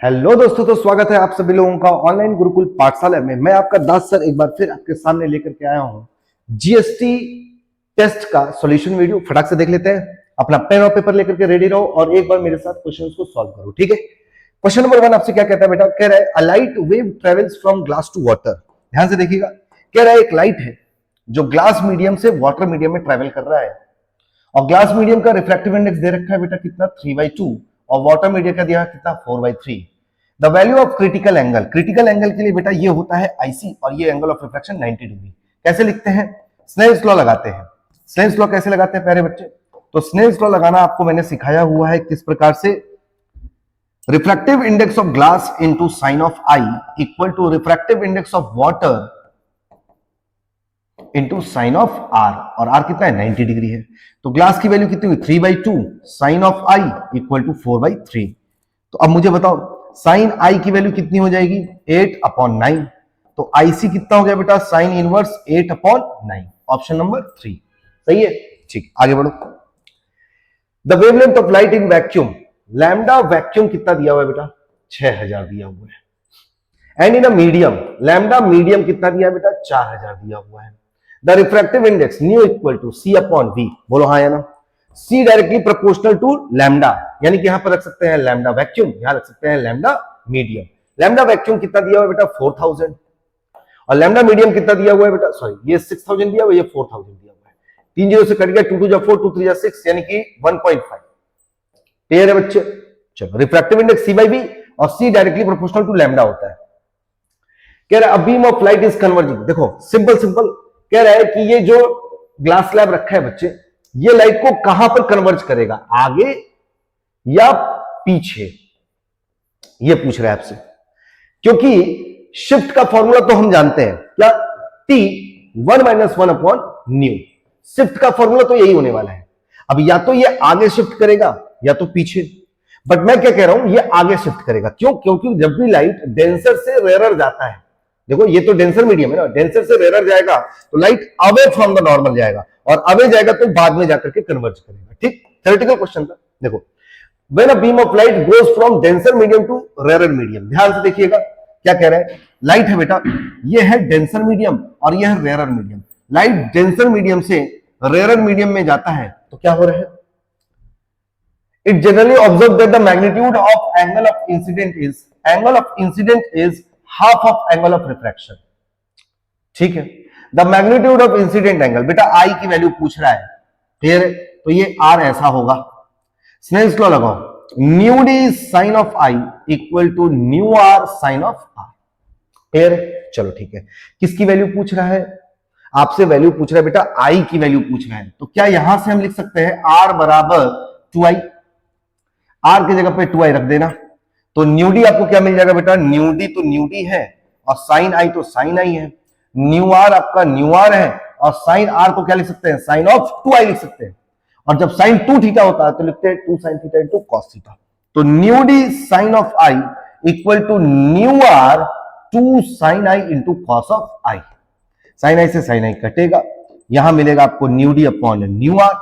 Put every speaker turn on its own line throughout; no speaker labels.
Hello दोस्तों, तो स्वागत है आप सभी लोगों का ऑनलाइन गुरुकुल पाठशाला में। मैं आपका दास सर एक बार फिर आपके सामने लेकर के आया हूं जीएसटी टेस्ट का सॉल्यूशन वीडियो। फटाक से देख लेते हैं। अपना पेन और पेपर लेकर के रेडी रहो और एक बार मेरे साथ क्वेश्चंस को सॉल्व करो, ठीक है। क्वेश्चन नंबर 1 आपसे क्या कहता है बेटा? कह रहा है a light wave travels from glass to water. ध्यान से देखिएगा। कह रहा है एक लाइट है जो ग्लास मीडियम से वाटर मीडियम में ट्रेवल कर रहा है और ग्लास मीडियम का रिफ्रैक्टिव इंडेक्स दे रखा है बेटा कितना, 3/2, और वाटर मीडियम का दिया कितना, 4/3। The value of critical angle, critical angle के लिए बेटा ये होता है आईसी और ये एंगल ऑफ रिफ्लेक्शन 90 डिग्री। कैसे लिखते हैं? स्नेल्स लॉ लगाते हैं। स्नेल्स लॉ कैसे लगाते हैं प्यारे बच्चे? तो स्नेल्स लॉ लगाना आपको मैंने सिखाया हुआ है किस प्रकार से। Refractive index of glass into sine of i equal to refractive index of water into sine of r, और आर कितना है, 90 डिग्री है। तो ग्लास की वैल्यू कितनी हुई, 3/2, sine of i equal to 4/3। तो अब मुझे बताओ साइन आई की वैल्यू कितनी हो जाएगी, 8/9। तो आईसी कितना हो गया बेटा, साइन इनवर्स 8/9। ऑप्शन नंबर 3 सही है। ठीक, आगे बढ़ो। The wavelength of light in vacuum, lambda vacuum कितना दिया हुआ है बेटा, 6000 दिया हुआ है। And in a medium, lambda medium कितना दिया है बेटा, 4000 दिया हुआ है। The refractive index mu equal to C/V, बोलो हाँ या ना। C directly proportional to lambda, यानी कि यहां पर रख सकते हैं लैम्डा वैक्यूम, यहां रख सकते हैं लैम्डा मीडियम। लैम्डा वैक्यूम कितना दिया हुआ है बेटा, 4000, और लैम्डा मीडियम कितना दिया हुआ है बेटा, सॉरी ये 6000 दिया हुआ है, ये 4000 दिया हुआ है। 3 जीरो से कट गया, 2 2 4, 2 3 6, यानी कि 1.5। क्लियर है बच्चे? चलो, रिफ्रैक्टिव इंडेक्स C/V और C directly proportional to lambda होता है। कह रहा है a beam of light is converging. देखो सिंपल सिंपल कह रहा है कि ये जो ग्लास स्लैब रखा है बच्चे, ये लाइट को कहां पर कन्वर्ज करेगा, आगे या पीछे, ये पूछ रहा है आपसे। क्योंकि शिफ्ट का फॉर्मूला तो हम जानते हैं क्या, T 1-1/न्यू। शिफ्ट का फॉर्मूला तो यही होने वाला है। अब या तो ये आगे शिफ्ट करेगा या तो पीछे, बट मैं क्या कह रहा हूं, ये आगे शिफ्ट करेगा। क्यों? क्योंकि जब भी लाइट डेंसर से रेयर जाता है, देखो ये तो डेंसर मीडियम है ना, डेंसर से रेयर जाएगा तो light away from the normal जाएगा, और अवे जाएगा तो बाद में जाकर के कन्वर्ज करेगा। ठीक, थ्योरेटिकल क्वेश्चन था। देखो, when a beam of light goes from denser medium to rarer medium, ध्यान से देखिएगा क्या कह रहा है। लाइट है बेटा, ये है डेंसर मीडियम और ये है rarer medium. Light denser medium से रेयर मीडियम में जाता है तो क्या हो रहा है, it generally observe that the magnitude of angle of incident is half of angle of refraction. ठीक है, the magnitude of incident angle, बेटा आई की वैल्यू पूछ रहा है, क्लियर है? तो ये आर ऐसा होगा। स्नेल्स लॉ लगाओ, nu d sine of i equal to nu r sine of r. Clear है? चलो ठीक है। किसकी वैल्यू पूछ रहा है? आपसे वैल्यू पूछ रहा है बेटा, आई की वैल्यू पूछ रहा है। तो क्या यहां से हम लिख सकते हैं आर बराबर 2i, आर की जगह पे 2i रख देना। तो न्यू डी आपको क्या मिल जाएगा बेटा, न्यू डी तो न्यू डी है और साइन आई तो साइन आई है। न्यू आर आपका न्यू आर है और साइन आर को क्या लिख सकते हैं, साइन ऑफ 2i लिख सकते हैं। और जब साइन 2 थीटा होता है तो लिखते हैं 2 sin theta into cos theta. तो nu d sine of i equal to nu r 2 sin i into cos of i. Sine i से साइन आई कटेगा, यहां मिलेगा आपको nu d upon nu r,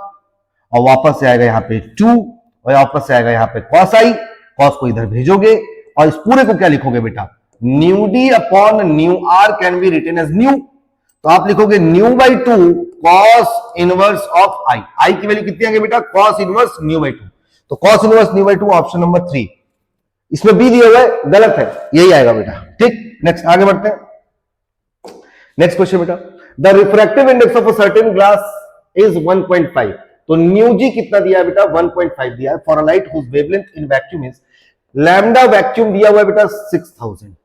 और वापस से आएगा यहाँ पे 2, और वापस से आएगा यहाँ पे कॉस आई। कॉस को इधर भेजोगे और इस पूरे को क्या लिखोगे बेटा, nu d upon nu r can be written as nu. तो आप लिखोगे nu by 2 cos inverse of i. I की वैल्यू कितनी आ गई बेटा, कॉस इनवर्स न्यू बाई 2। तो cos inverse new by 2 option number 3। इसमें बी दिया हुआ है, गलत है, यही आएगा बेटा। ठीक, नेक्स्ट आगे बढ़ते हैं। नेक्स्ट क्वेश्चन बेटा, the refractive index of a certain glass is 1.5। तो न्यू जी कितना दिया है बेटा, 1.5 दिया है। For a light whose wavelength in vacuum is, lambda vacuum दिया हुआ है बेटा 6000।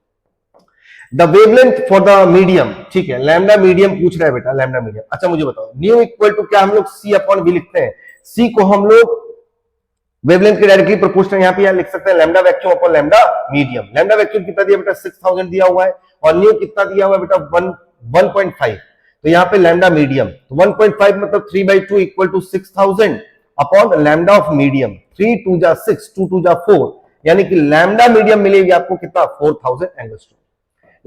The wavelength for the medium, ठीक है, लैम्डा मीडियम पूछ रहा है बेटा, लैम्डा मीडियम। अच्छा मुझे बताओ, न्यू इक्वल टू क्या हम लोग C/V लिखते हैं? C को हम लोग वेवलेंथ के डायरेक्टली प्रोपोर्शनल यहां पे लिख सकते हैं, lambda vacuum upon lambda medium. Lambda vacuum कितना दिया बेटा, 6000 दिया हुआ है, और न्यू कितना दिया हुआ है बेटा, 1.5। तो यहां पे लैम्डा मीडियम, तो 1.5 मतलब 3/2 equal to 6000 upon lambda of medium. 3 2 जा 6, 2 2 जा 4, यानी कि लैम्डा मीडियम मिलेगी आपको कितना, 4000 एंगस्ट्रॉम।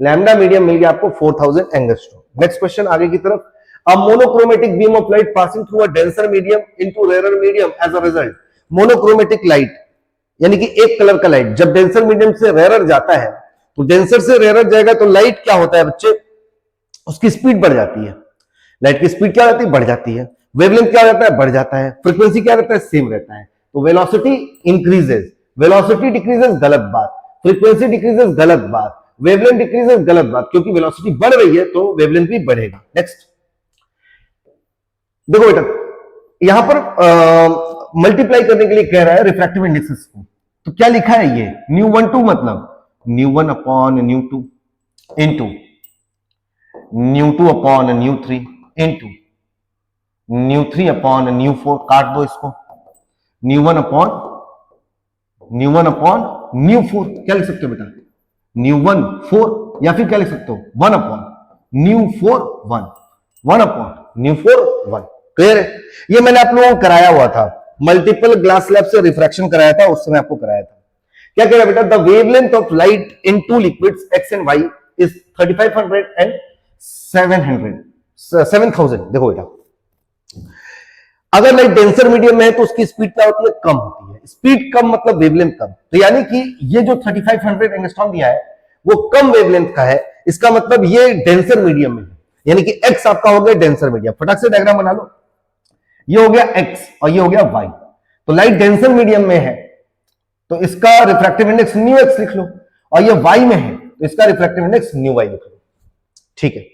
लैम्डा मीडियम मिल गया आपको 4000 एंगस्ट्रॉम। नेक्स्ट क्वेश्चन आगे की तरफ, a monochromatic beam of light passing through a denser medium into rare medium as a result. Monochromatic light, यानी कि एक कलर का लाइट जब डेंसर मीडियम से रेयरर जाता है, तो डेंसर से रेयरर जाएगा तो लाइट क्या होता है बच्चे, उसकी स्पीड बढ़ जाती है। लाइट की स्पीड क्या हो जाती है, बढ़ जाती है। वेवलेंथ क्या हो जाता है, बढ़ जाता है। फ्रीक्वेंसी क्या रहता है, सेम रहता है। तो वेलोसिटी इंक्रीजेस, वेलोसिटी डिक्रीजेस, गलत बात। फ्रीक्वेंसी डिक्रीजेस, गलत बात। वेवलेंथ डिक्रीजेस, गलत बात, क्योंकि वेलोसिटी बढ़ रही है तो वेवलेंथ भी बढ़ेगा। नेक्स्ट देखो बेटा, यहां पर मल्टीप्लाई करने के लिए कह रहा है रिफ्रैक्टिव इंडेक्सेस को, तो क्या लिखा है ये ν1 2 मतलब ν1 upon ν2 into ν2 upon ν3 into ν3 upon ν4, काट दो इसको, ν1 अपॉन ν4, क्या लिख सकते हो बेटा, ν1 4, या फिर क्या लिख सकते हो 1 अपॉन ν4 1, 1 अपॉन ν4 1। क्लियर है? ये मैंने आप लोगों को कराया हुआ था, मल्टीपल ग्लास स्लैब से रिफ्रैक्शन कराया था, उस समय आपको कराया था। क्या कह रहा है बेटा, the wavelength of light in two liquids x and y is 3500 and 7000। देखो बेटा, अगर लाइट डेंसर मीडियम में है तो उसकी स्पीड क्या होती है, कम होती है। स्पीड कम मतलब वेवलेंथ कम, तो यानी कि ये जो 3500 एंगस्ट्रॉम दिया है वो कम वेवलेंथ का है। इसका मतलब ये डेंसर मीडियम में है, यानी कि एक्स आपका हो गया डेंसर मीडियम। फटाक से डायग्राम बना लो, ये हो गया एक्स और ये हो गया वाई। तो लाइट डेंसर मीडियम में है तो इसका रिफ्रैक्टिव इंडेक्स न्यू एक्स लिख लो, और ये वाई में है तो इसका रिफ्रैक्टिव इंडेक्स न्यू वाई लिख लो। ठीक है,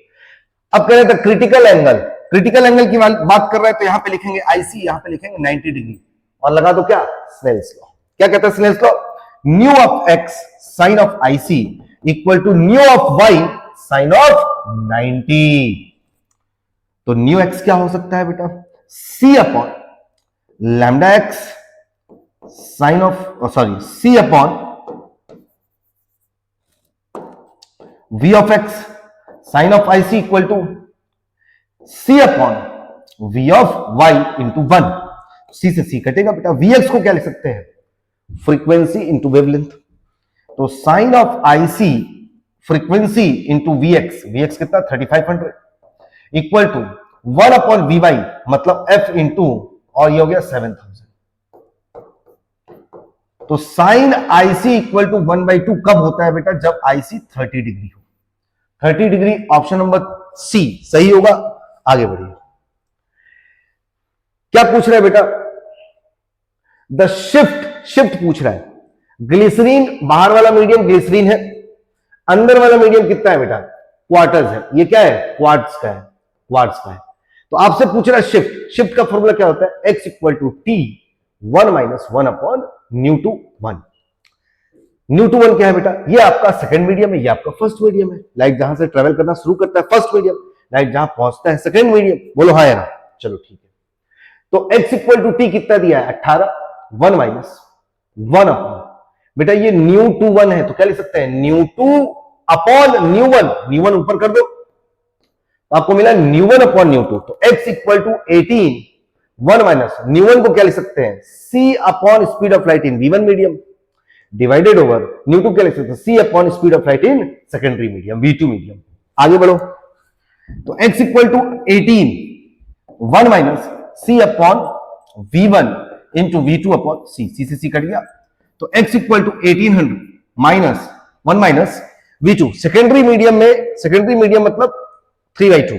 अब कह रहे थे क्रिटिकल एंगल, क्रिटिकल एंगल की बात कर रहे हैं तो यहां पे लिखेंगे आईसी, यहां पे लिखेंगे 90 डिग्री, और लगा दो क्या, स्नेल्स लॉ। क्या कहता है Snell's law, nu of x sine of ic equal to nu of y sine of 90। तो न्यू एक्स क्या हो सकता है बेटा, c upon lambda x sine of c upon v of x sine of ic equal to c upon v of y into 1। C से c कटेगा बेटा। We x को क्या लिख सकते हैं, फ्रीक्वेंसी इंटू वेवलेंथ। तो sine of i c frequency into v x कितना 3500 equal to 1 upon v y मतलब एफ इंटू, और ये हो गया 7000। तो साइन आईसी इक्वल टू 1/2 कब होता है बेटा, जब आईसी 30 डिग्री हो। 30 डिग्री ऑप्शन नंबर सी सही होगा। आगे बढ़िए, क्या पूछ रहा है बेटा, द शिफ्ट पूछ रहा है। ग्लिसरीन, बाहर वाला मीडियम ग्लिसरीन है, अंदर वाला मीडियम कितना है बेटा, क्वार्टर्स है। ये क्या है, क्वार्ट्स का है, क्वार्ट्स का है। तो आपसे पूछ रहा है शिफ्ट का फॉर्मूला क्या होता है, x equal to t 1 minus 1 upon nu two 1। Nu two 1 क्या है बेटा, ये आपका सेकंड मीडियम है, ये आपका फर्स्ट मीडियम है। लाइट जहां से ट्रेवल करना शुरू करता है फर्स्ट मीडियम, लाइट जहां पहुंचता है सेकंड मीडियम। बोलो हाँ या ना, चलो ठीक है। तो x इक्वल टू टी कितना दिया है 18, 1 माइनस 1 अपॉन, बेटा ये न्यू टू 1 है तो क्या लिख सकते हैं, new two upon new 1, new 1 ऊपर कर दो तो आपको मिला न्यू 1 अपॉन न्यू 2। तो x equal to 18, 1 minus nu 1 को क्या लिख सकते हैं, c upon speed of light in v1 medium divided over nu 2 क्या लिख सकते हैं, c upon speed of light in secondary medium v2 medium. आगे बढ़ो, तो x equal to 18, 1 minus c upon v1 into v2 upon c, c से c cut गया। तो x equal to 1800 minus 1 minus v2। Secondary medium में, secondary medium मतलब 3/2,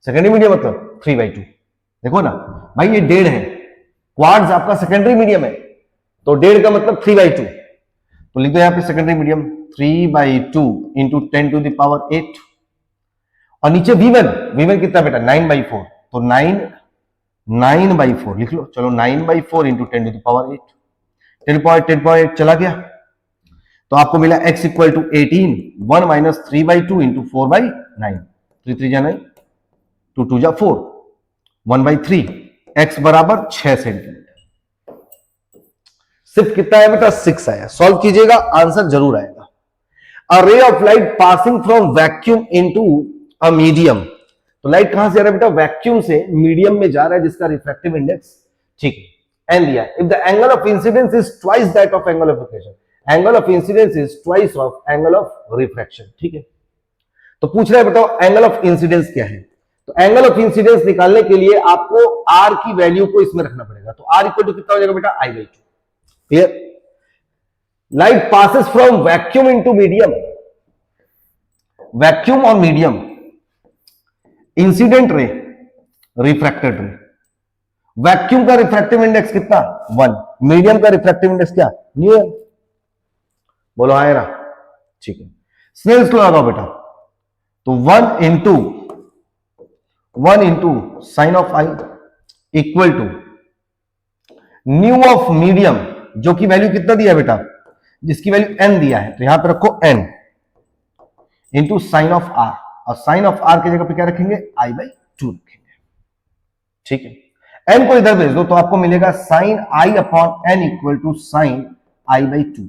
secondary medium मतलब 3/2। देखो ना भाई ये 1.5 है, क्वार्ट्स आपका सेकेंडरी मीडियम है तो 1.5 का मतलब 3/2। तो लिख दो यहां पे secondary medium 3/2 into 10 to the power 8, और नीचे v1 कितना बेटा 9/4, तो 9/4 लिख लो। चलो 9/4 इंटू 10 टू द पावर 8, 10 चला गया। तो आपको मिला x equal to 18, 1 minus 3/2 into 4/9, 3 जा 9, 2 जा 4, 1/3, x बराबर 6 सेंटीमीटर। सिर्फ कितना है बेटा 6 आया। सॉल्व कीजिएगा, आंसर जरूर आएगा। A ray of light passing from vacuum into a medium, तो लाइट कहां से जा रहा है बेटा, वैक्यूम से मीडियम में जा रहा है जिसका रिफ्रैक्टिव इंडेक्स, ठीक है, एन दिया। If the angle of incidence is twice that of angle of reflection, angle of incidence is twice of angle of refraction, ठीक है। तो पूछ रहा है बताओ एंगल ऑफ इंसिडेंस क्या है। तो एंगल ऑफ इंसिडेंस निकालने के लिए आपको r की वैल्यू को इसमें रखना पड़ेगा। तो r इक्वल टू कितना हो जाएगा बेटा i/2, clear. Light passes from vacuum into medium, vacuum और medium, incident ray, refracted ray. Vacuum का रिफ्रैक्टिव इंडेक्स कितना 1, मीडियम का रिफ्रैक्टिव इंडेक्स क्या न्यूएन, बोलो आए ना, ठीक है। स्नेल्स लॉ लगाओ बेटा, तो 1 into sine of i equal to nu of medium, जो कि वैल्यू कितना दिया बेटा, जिसकी वैल्यू n दिया है, तो यहां पे रखो n into sine of r, और साइन ऑफ r की जगह पे क्या रखेंगे i/2 रखेंगे, ठीक है। n को इधर भेज दो तो आपको मिलेगा sine i upon n equal to sine i/2।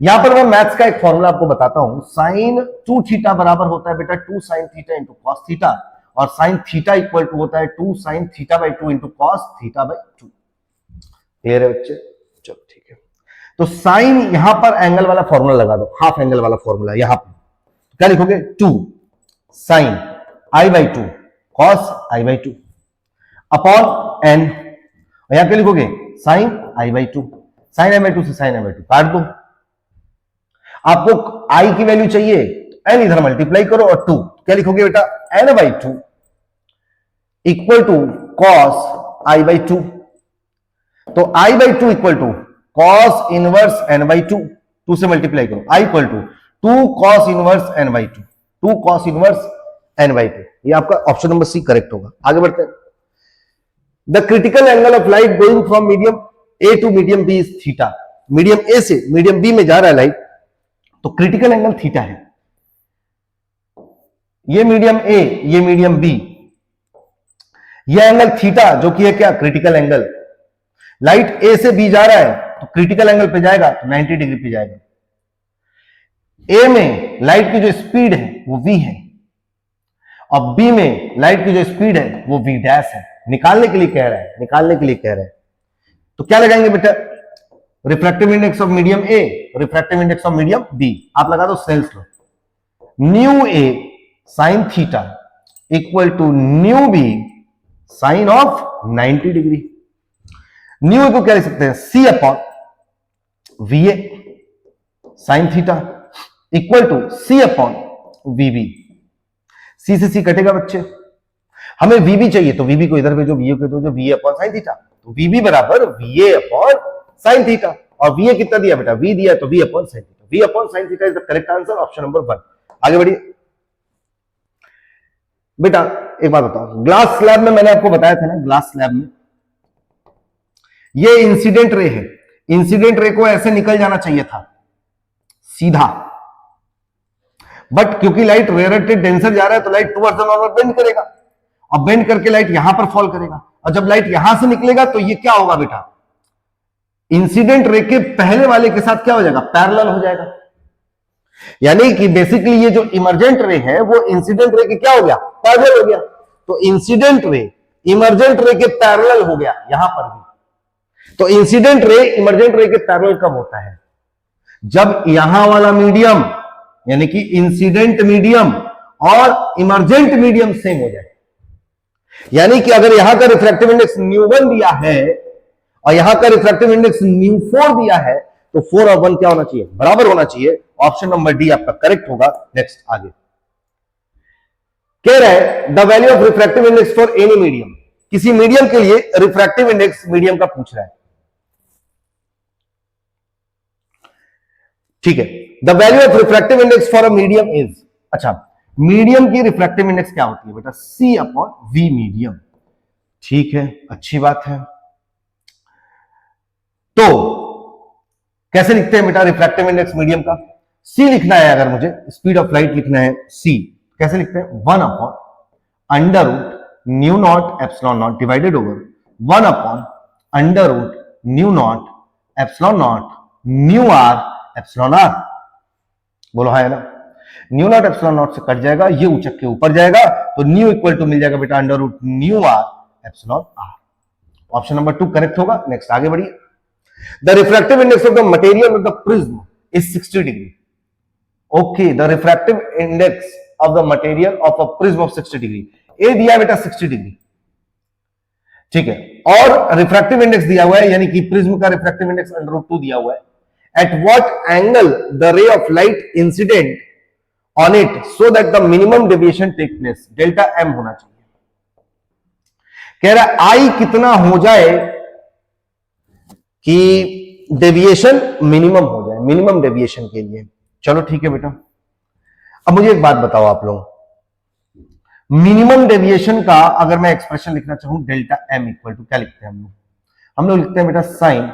यहां पर मैं मैथ्स का एक फॉर्मूला आपको बताता हूं, साइन 2 थीटा बराबर होता है बेटा 2 sine theta into cos theta, और साइन थीटा इक्वल टू होता है 2 साइन थीटा/2 इंटू कॉस थीटा/2। क्लियर है बच्चे, चलो ठीक है। तो साइन यहां पर एंगल वाला फॉर्मूला लगा दो, हाफ एंगल वाला फॉर्मूला यहां पर, तो क्या लिखोगे 2 sign i/2 cos i/2 upon n, यहां क्या लिखोगे साइन i/2, साइन i/2 से साइन i/2 काट दो। आपको i की वैल्यू चाहिए, n इधर मल्टीप्लाई करो और 2, क्या लिखोगे बेटा n/2 equal to cos i/2, तो i/2 equal to cos inverse n/2, 2 से मल्टीप्लाई करो, i equal to 2 cos inverse n/2, 2 cos inverse n/2। ये आपका ऑप्शन नंबर सी करेक्ट होगा। आगे बढ़ते हैं। The critical angle of light going from medium A to medium B is theta, medium A से medium B में जा रहा है लाइट, तो क्रिटिकल एंगल थीटा है। ये मीडियम ए, ये मीडियम बी, ये एंगल थीटा जो कि है क्या क्रिटिकल एंगल। लाइट ए से बी जा रहा है तो क्रिटिकल एंगल पे जाएगा तो 90 डिग्री पे जाएगा। ए में लाइट की जो स्पीड है वो v है, और बी में लाइट की जो स्पीड है वो v डैश है। निकालने के लिए कह रहा है, निकालने के लिए कह रहा है, तो क्या लगाएंगे बेटा, refractive index of medium a, refractive index of medium b, आप लगा दो Snell's law, nu a sine theta equal to nu b sine of 90 degree. Nu को क्या लिख सकते हैं c upon v a sine theta equal to c upon v b. C से c कटेगा बच्चे, हमें वी बी चाहिए तो वी बी को इधर भेजो, वी ए को भेजो, v A upon sine theta, तो वी बी बराबर v A upon sine theta, और वी ए कितना दिया बेटा वी दिया, तो v upon sine theta, v upon sine theta is the correct answer, option number 1। आगे बढ़िए बेटा। एक बात बताओ, ग्लास स्लैब में मैंने आपको बताया था ना, ग्लास स्लैब में ये इंसिडेंट रे है, इंसिडेंट रे को ऐसे निकल जाना चाहिए था सीधा, बट क्योंकि लाइट रेयरेटेड डेंसर जा रहा है तो light towards the normal bend करेगा, और बेंड करके लाइट यहां पर फॉल करेगा, और जब लाइट यहां से निकलेगा तो ये क्या होगा बेटा, इंसिडेंट रे के पहले वाले के साथ क्या हो जाएगा, पैरेलल हो जाएगा। यानी कि बेसिकली ये जो इमर्जेंट रे है वो इंसिडेंट रे के क्या हो गया, पैरेलल हो गया, तो इंसिडेंट रे इमर्जेंट रे के पैरेलल हो गया यहां पर भी। तो इंसिडेंट रे इमर्जेंट रे के पैरेलल कब होता है, जब यहां वाला मीडियम यानी कि इंसिडेंट मीडियम और इमर्जेंट मीडियम सेम हो जाए। यानी कि अगर यहां का रिफ्रैक्टिव इंडेक्स ν1 दिया है और यहां का रिफ्रैक्टिव इंडेक्स ν4 दिया है, तो 4 और 1 क्या होना चाहिए, बराबर होना चाहिए। ऑप्शन नंबर डी आपका करेक्ट होगा। नेक्स्ट आगे कह रहा है the value of refractive index for any medium, किसी मीडियम के लिए रिफ्रैक्टिव इंडेक्स मीडियम का पूछ रहा है, ठीक है। The value of refractive index for a medium is, अच्छा मीडियम की रिफ्रैक्टिव इंडेक्स क्या होती है बेटा, सी अपॉन वी मीडियम, ठीक है, अच्छी बात है। तो कैसे लिखते हैं बेटा रिफ्रैक्टिव इंडेक्स मीडियम का, सी लिखना है, अगर मुझे स्पीड ऑफ लाइट लिखना है सी, कैसे लिखते हैं 1 upon under root nu naught epsilon naught divided over 1 upon under root nu naught epsilon naught nu r epsilon r. बोलो हाँ है ना, न्यू नॉट एप्सिलॉन नॉट से कट जाएगा, ये ऊंचक के ऊपर जाएगा, तो न्यू इक्वल टू मिल जाएगा बेटा under root nu r epsilon r. Option number 2 correct होगा। नेक्स्ट आगे बढ़िए। The refractive index of the material of the prism is 60 degree. Okay, the refractive index of the material of a prism of 60 degree, a दिया बेटा 60 degree, ठीक है, और refractive index दिया हुआ है, यानी कि प्रिज्म का रिफ्रैक्टिव इंडेक्स अंडर रूट 2 दिया हुआ है, at what angle the ray of light incident on it so that the minimum deviation take place. Delta m होना चाहिए। कह रहा है आई कितना हो जाए कि डेविएशन मिनिमम हो जाए, मिनिमम डेविएशन के लिए। चलो ठीक है बेटा, अब मुझे एक बात बताओ आप लोग, मिनिमम डेविएशन का अगर मैं एक्सप्रेशन लिखना चाहूं डेल्टा एम इक्वल टू क्या लिखते हैं हम लोग लिखते हैं बेटा sine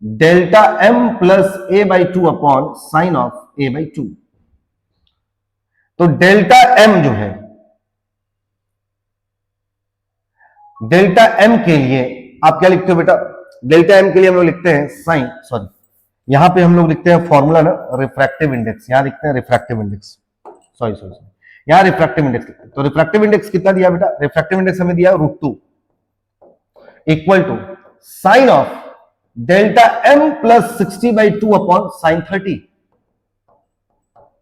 delta m plus A by two upon sine of A by two. तो डेल्टा एम जो है, डेल्टा एम के लिए आप क्या लिखते हो बेटा, डेल्टा एम के लिए हम लोग लिखते हैं साइन, सॉरी यहां पे हम लोग लिखते हैं फॉर्मूला ना रिफ्रैक्टिव इंडेक्स, यहां लिखते हैं रिफ्रैक्टिव इंडेक्स, सॉरी यहां रिफ्रैक्टिव इंडेक्स लिखते हैं। तो रिफ्रैक्टिव इंडेक्स कितना दिया बेटा, रिफ्रैक्टिव इंडेक्स हमें दिया √2 equal to sine of delta m plus 60/2 upon sine 30।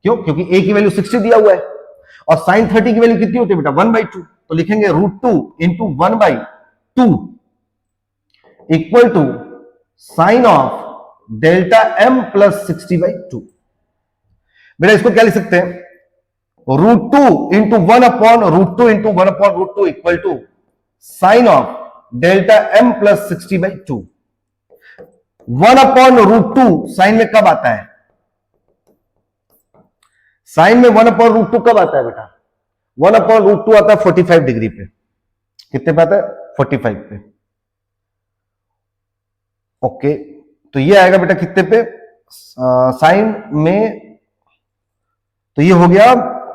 क्यों? क्योंकि ए की वैल्यू 60 दिया हुआ है और साइन 30 की वैल्यू कितनी होती है बेटा 1/2, तो लिखेंगे √2 into 1/2 equal to sine of delta m plus 60/2। बेटा इसको क्या लिख सकते हैं, √2 into 1 upon √2 into 1 upon √2 equal to sine of delta m plus 60/2। 1 upon √2 sine में कब आता है, साइन में 1 अपॉन √2 कब आता है बेटा, 1 अपॉन √2 आता है 45 डिग्री पे। कितने पे आता है, 45 पे। ओके, तो ये आएगा बेटा कितने पे, साइन में, तो ये हो गया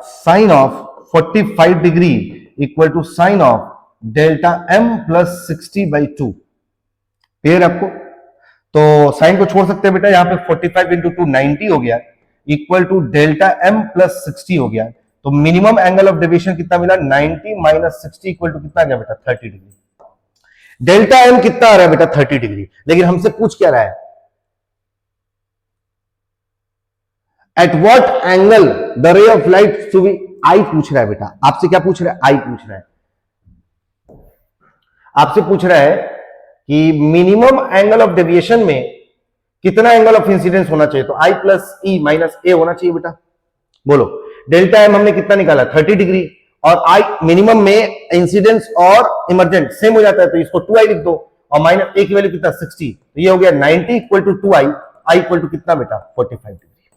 sine of 45 degree equal to sine of delta m plus 60/2। Clear आपको? तो साइन को छोड़ सकते हैं बेटा, यहां पे 45 इंटू 2 90 हो गया equal to delta m plus 60 हो गया। तो मिनिमम एंगल ऑफ डेविएशन कितना मिला, 90 माइनस 60 इक्वल टू कितना आ गया बेटा 30 डिग्री। डेल्टा एम कितना आ रहा है बेटा 30 डिग्री। लेकिन हमसे पूछ क्या रहा है, at what angle the ray of light to be, i पूछ रहा है बेटा, आपसे क्या पूछ रहा है, आई पूछ रहा है, आपसे पूछ रहा है कि मिनिमम एंगल ऑफ डेविएशन में कितना एंगल ऑफ इंसिडेंस होना चाहिए। तो आई प्लस ई माइनस ए होना चाहिए बेटा। बोलो, डेल्टा एम हमने कितना निकाला 30 डिग्री, और आई मिनिमम में इंसिडेंस और इमरजेंट सेम हो जाता है, तो इसको 2i लिख दो, और माइनस ए की वैल्यू कितना 60, तो ये हो गया 90 equal to 2i, i equal to कितना बेटा 45 degree,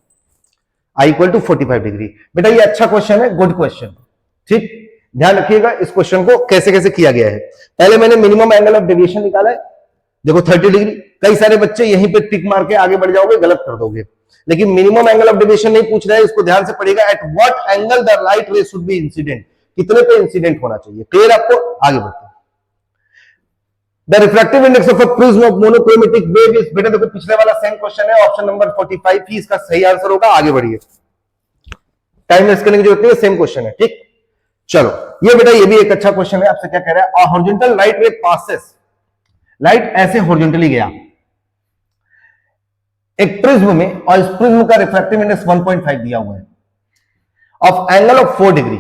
i equal to 45 degree. बेटा ये अच्छा क्वेश्चन है, गुड क्वेश्चन, ठीक, ध्यान रखिएगा इस क्वेश्चन को कैसे कैसे किया गया है। पहले मैंने मिनिमम एंगल ऑफ डेविएशन निकाला है, देखो 30 डिग्री। कई सारे बच्चे यहीं पे टिक मार के आगे बढ़ जाओगे, गलत कर दोगे, लेकिन मिनिमम एंगल ऑफ डेविएशन नहीं पूछ रहा है, इसको ध्यान से पढ़ेगा। Eight what angle the light रे शुड बी इंसिडेंट, कितने पे इंसिडेंट होना चाहिए। क्लियर आपको? आगे बढ़ते हैं। The refractive index of a prism of monochromatic wave is, बेटा देखो पिछले वाला सेम क्वेश्चन है, ऑप्शन नंबर 45 ही इसका सही आंसर होगा। आगे बढ़िए, टाइम वेस्ट करने की जरूरत नहीं है, सेम क्वेश्चन है, ठीक। चलो ये बेटा ये भी एक अच्छा क्वेश्चन है। आपसे क्या कह रहा है, a horizontal light ray passes, light ऐसे हॉरिजॉन्टली गया एक प्रिज्म में, और इस प्रिज्म का रिफ्रैक्टिव इंडेक्स 1.5 दिया हुआ है, of angle of 4 degree,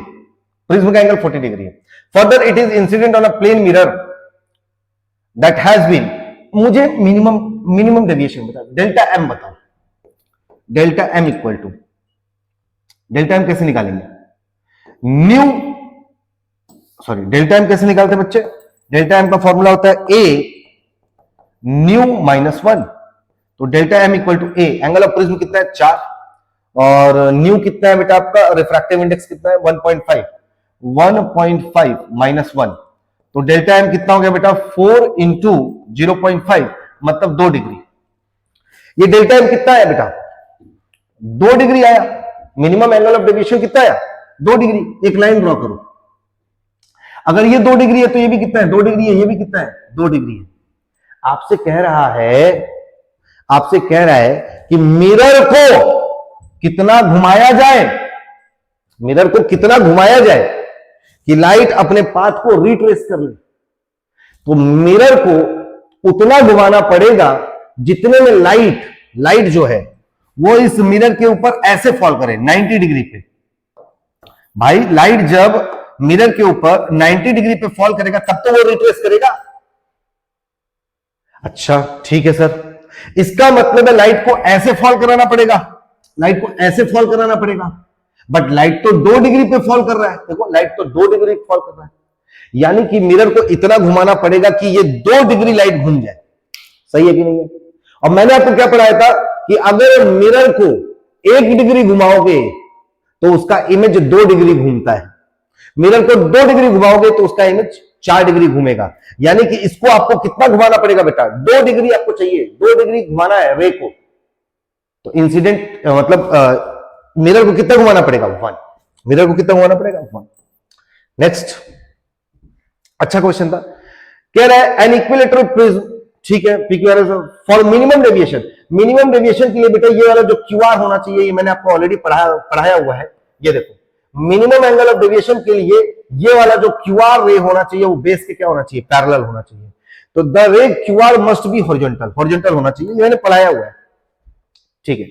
prism का एंगल 40 डिग्री है। Further it is incident on a plane mirror that has been, मुझे मिनिमम डेविएशन बता, डेल्टा एम बताओ, delta m equal to, delta m कैसे निकालेंगे, न्यू, सॉरी डेल्टा एम कैसे निकालते हैं बच्चे, डेल्टा एम का फॉर्मूला होता है ए न्यू माइनस 1। तो delta m equal to A, angle of prism कितना है 4, और न्यू कितना है बेटा आपका, रिफ्रैक्टिव इंडेक्स कितना है 1.5, 1.5 माइनस 1, तो डेल्टा एम कितना हो गया बेटा 4 इंटू 0.5 मतलब 2 डिग्री। ये डेल्टा एम कितना आया बेटा 2 डिग्री आया। मिनिमम एंगल ऑफ डेविएशन कितना आया 2 डिग्री। एक लाइन ड्रॉ करो, अगर ये 2 डिग्री है तो ये भी कितना है 2 डिग्री है, ये भी कितना है 2 डिग्री है। आपसे कह रहा है, आपसे कह रहा है कि मिरर को कितना घुमाया जाए, मिरर को कितना घुमाया जाए कि लाइट अपने पाथ को रिट्रेस कर ले। तो मिरर को उतना घुमाना पड़ेगा जितने में लाइट जो है वो इस मिरर के ऊपर ऐसे फॉल करे 90 डिग्री पे। भाई लाइट जब मिरर के ऊपर 90 डिग्री पे फॉल करेगा तब तो वो रिट्रेस करेगा। अच्छा ठीक है सर, इसका मतलब है लाइट को ऐसे फॉल कराना पड़ेगा, लाइट को ऐसे फॉल कराना पड़ेगा, बट लाइट तो 2 डिग्री पे फॉल कर रहा है। देखो लाइट तो 2 डिग्री फॉल कर रहा है, यानी कि मिरर को इतना घुमाना पड़ेगा कि ये 2 डिग्री लाइट घूम जाए। सही है कि नहीं है? और मैंने आपको क्या पढ़ाया था कि अगर मिरर को 1 डिग्री घुमाओगे तो उसका इमेज 2 डिग्री घूमता है, मिरर को 2 डिग्री घुमाओगे तो उसका इमेज 4 डिग्री घूमेगा। यानी कि इसको आपको कितना घुमाना पड़ेगा बेटा? 2 डिग्री आपको चाहिए, 2 डिग्री घुमाना है रे को। तो इंसिडेंट मतलब मिरर को कितना घुमाना पड़ेगा? 1। मिरर को कितना घुमाना पड़ेगा? 1। नेक्स्ट, अच्छा क्वेश्चन था, कह रहा है एन इक्विलेटरल प्रिज्म, ठीक है, PQR for minimum deviation. Minimum deviation के लिए बेटा ये वाला जो क्यूआर होना चाहिए, ये मैंने आपको ऑलरेडी पढ़ाया हुआ है। ये देखो, मिनिमम एंगल ऑफ डेविएशन के लिए ये वाला जो क्यूआर रे होना चाहिए वो बेस के क्या होना चाहिए? पैरेलल होना चाहिए। तो द रे QR must be horizontal, horizontal होना चाहिए, ये मैंने पढ़ाया हुआ है। ठीक है,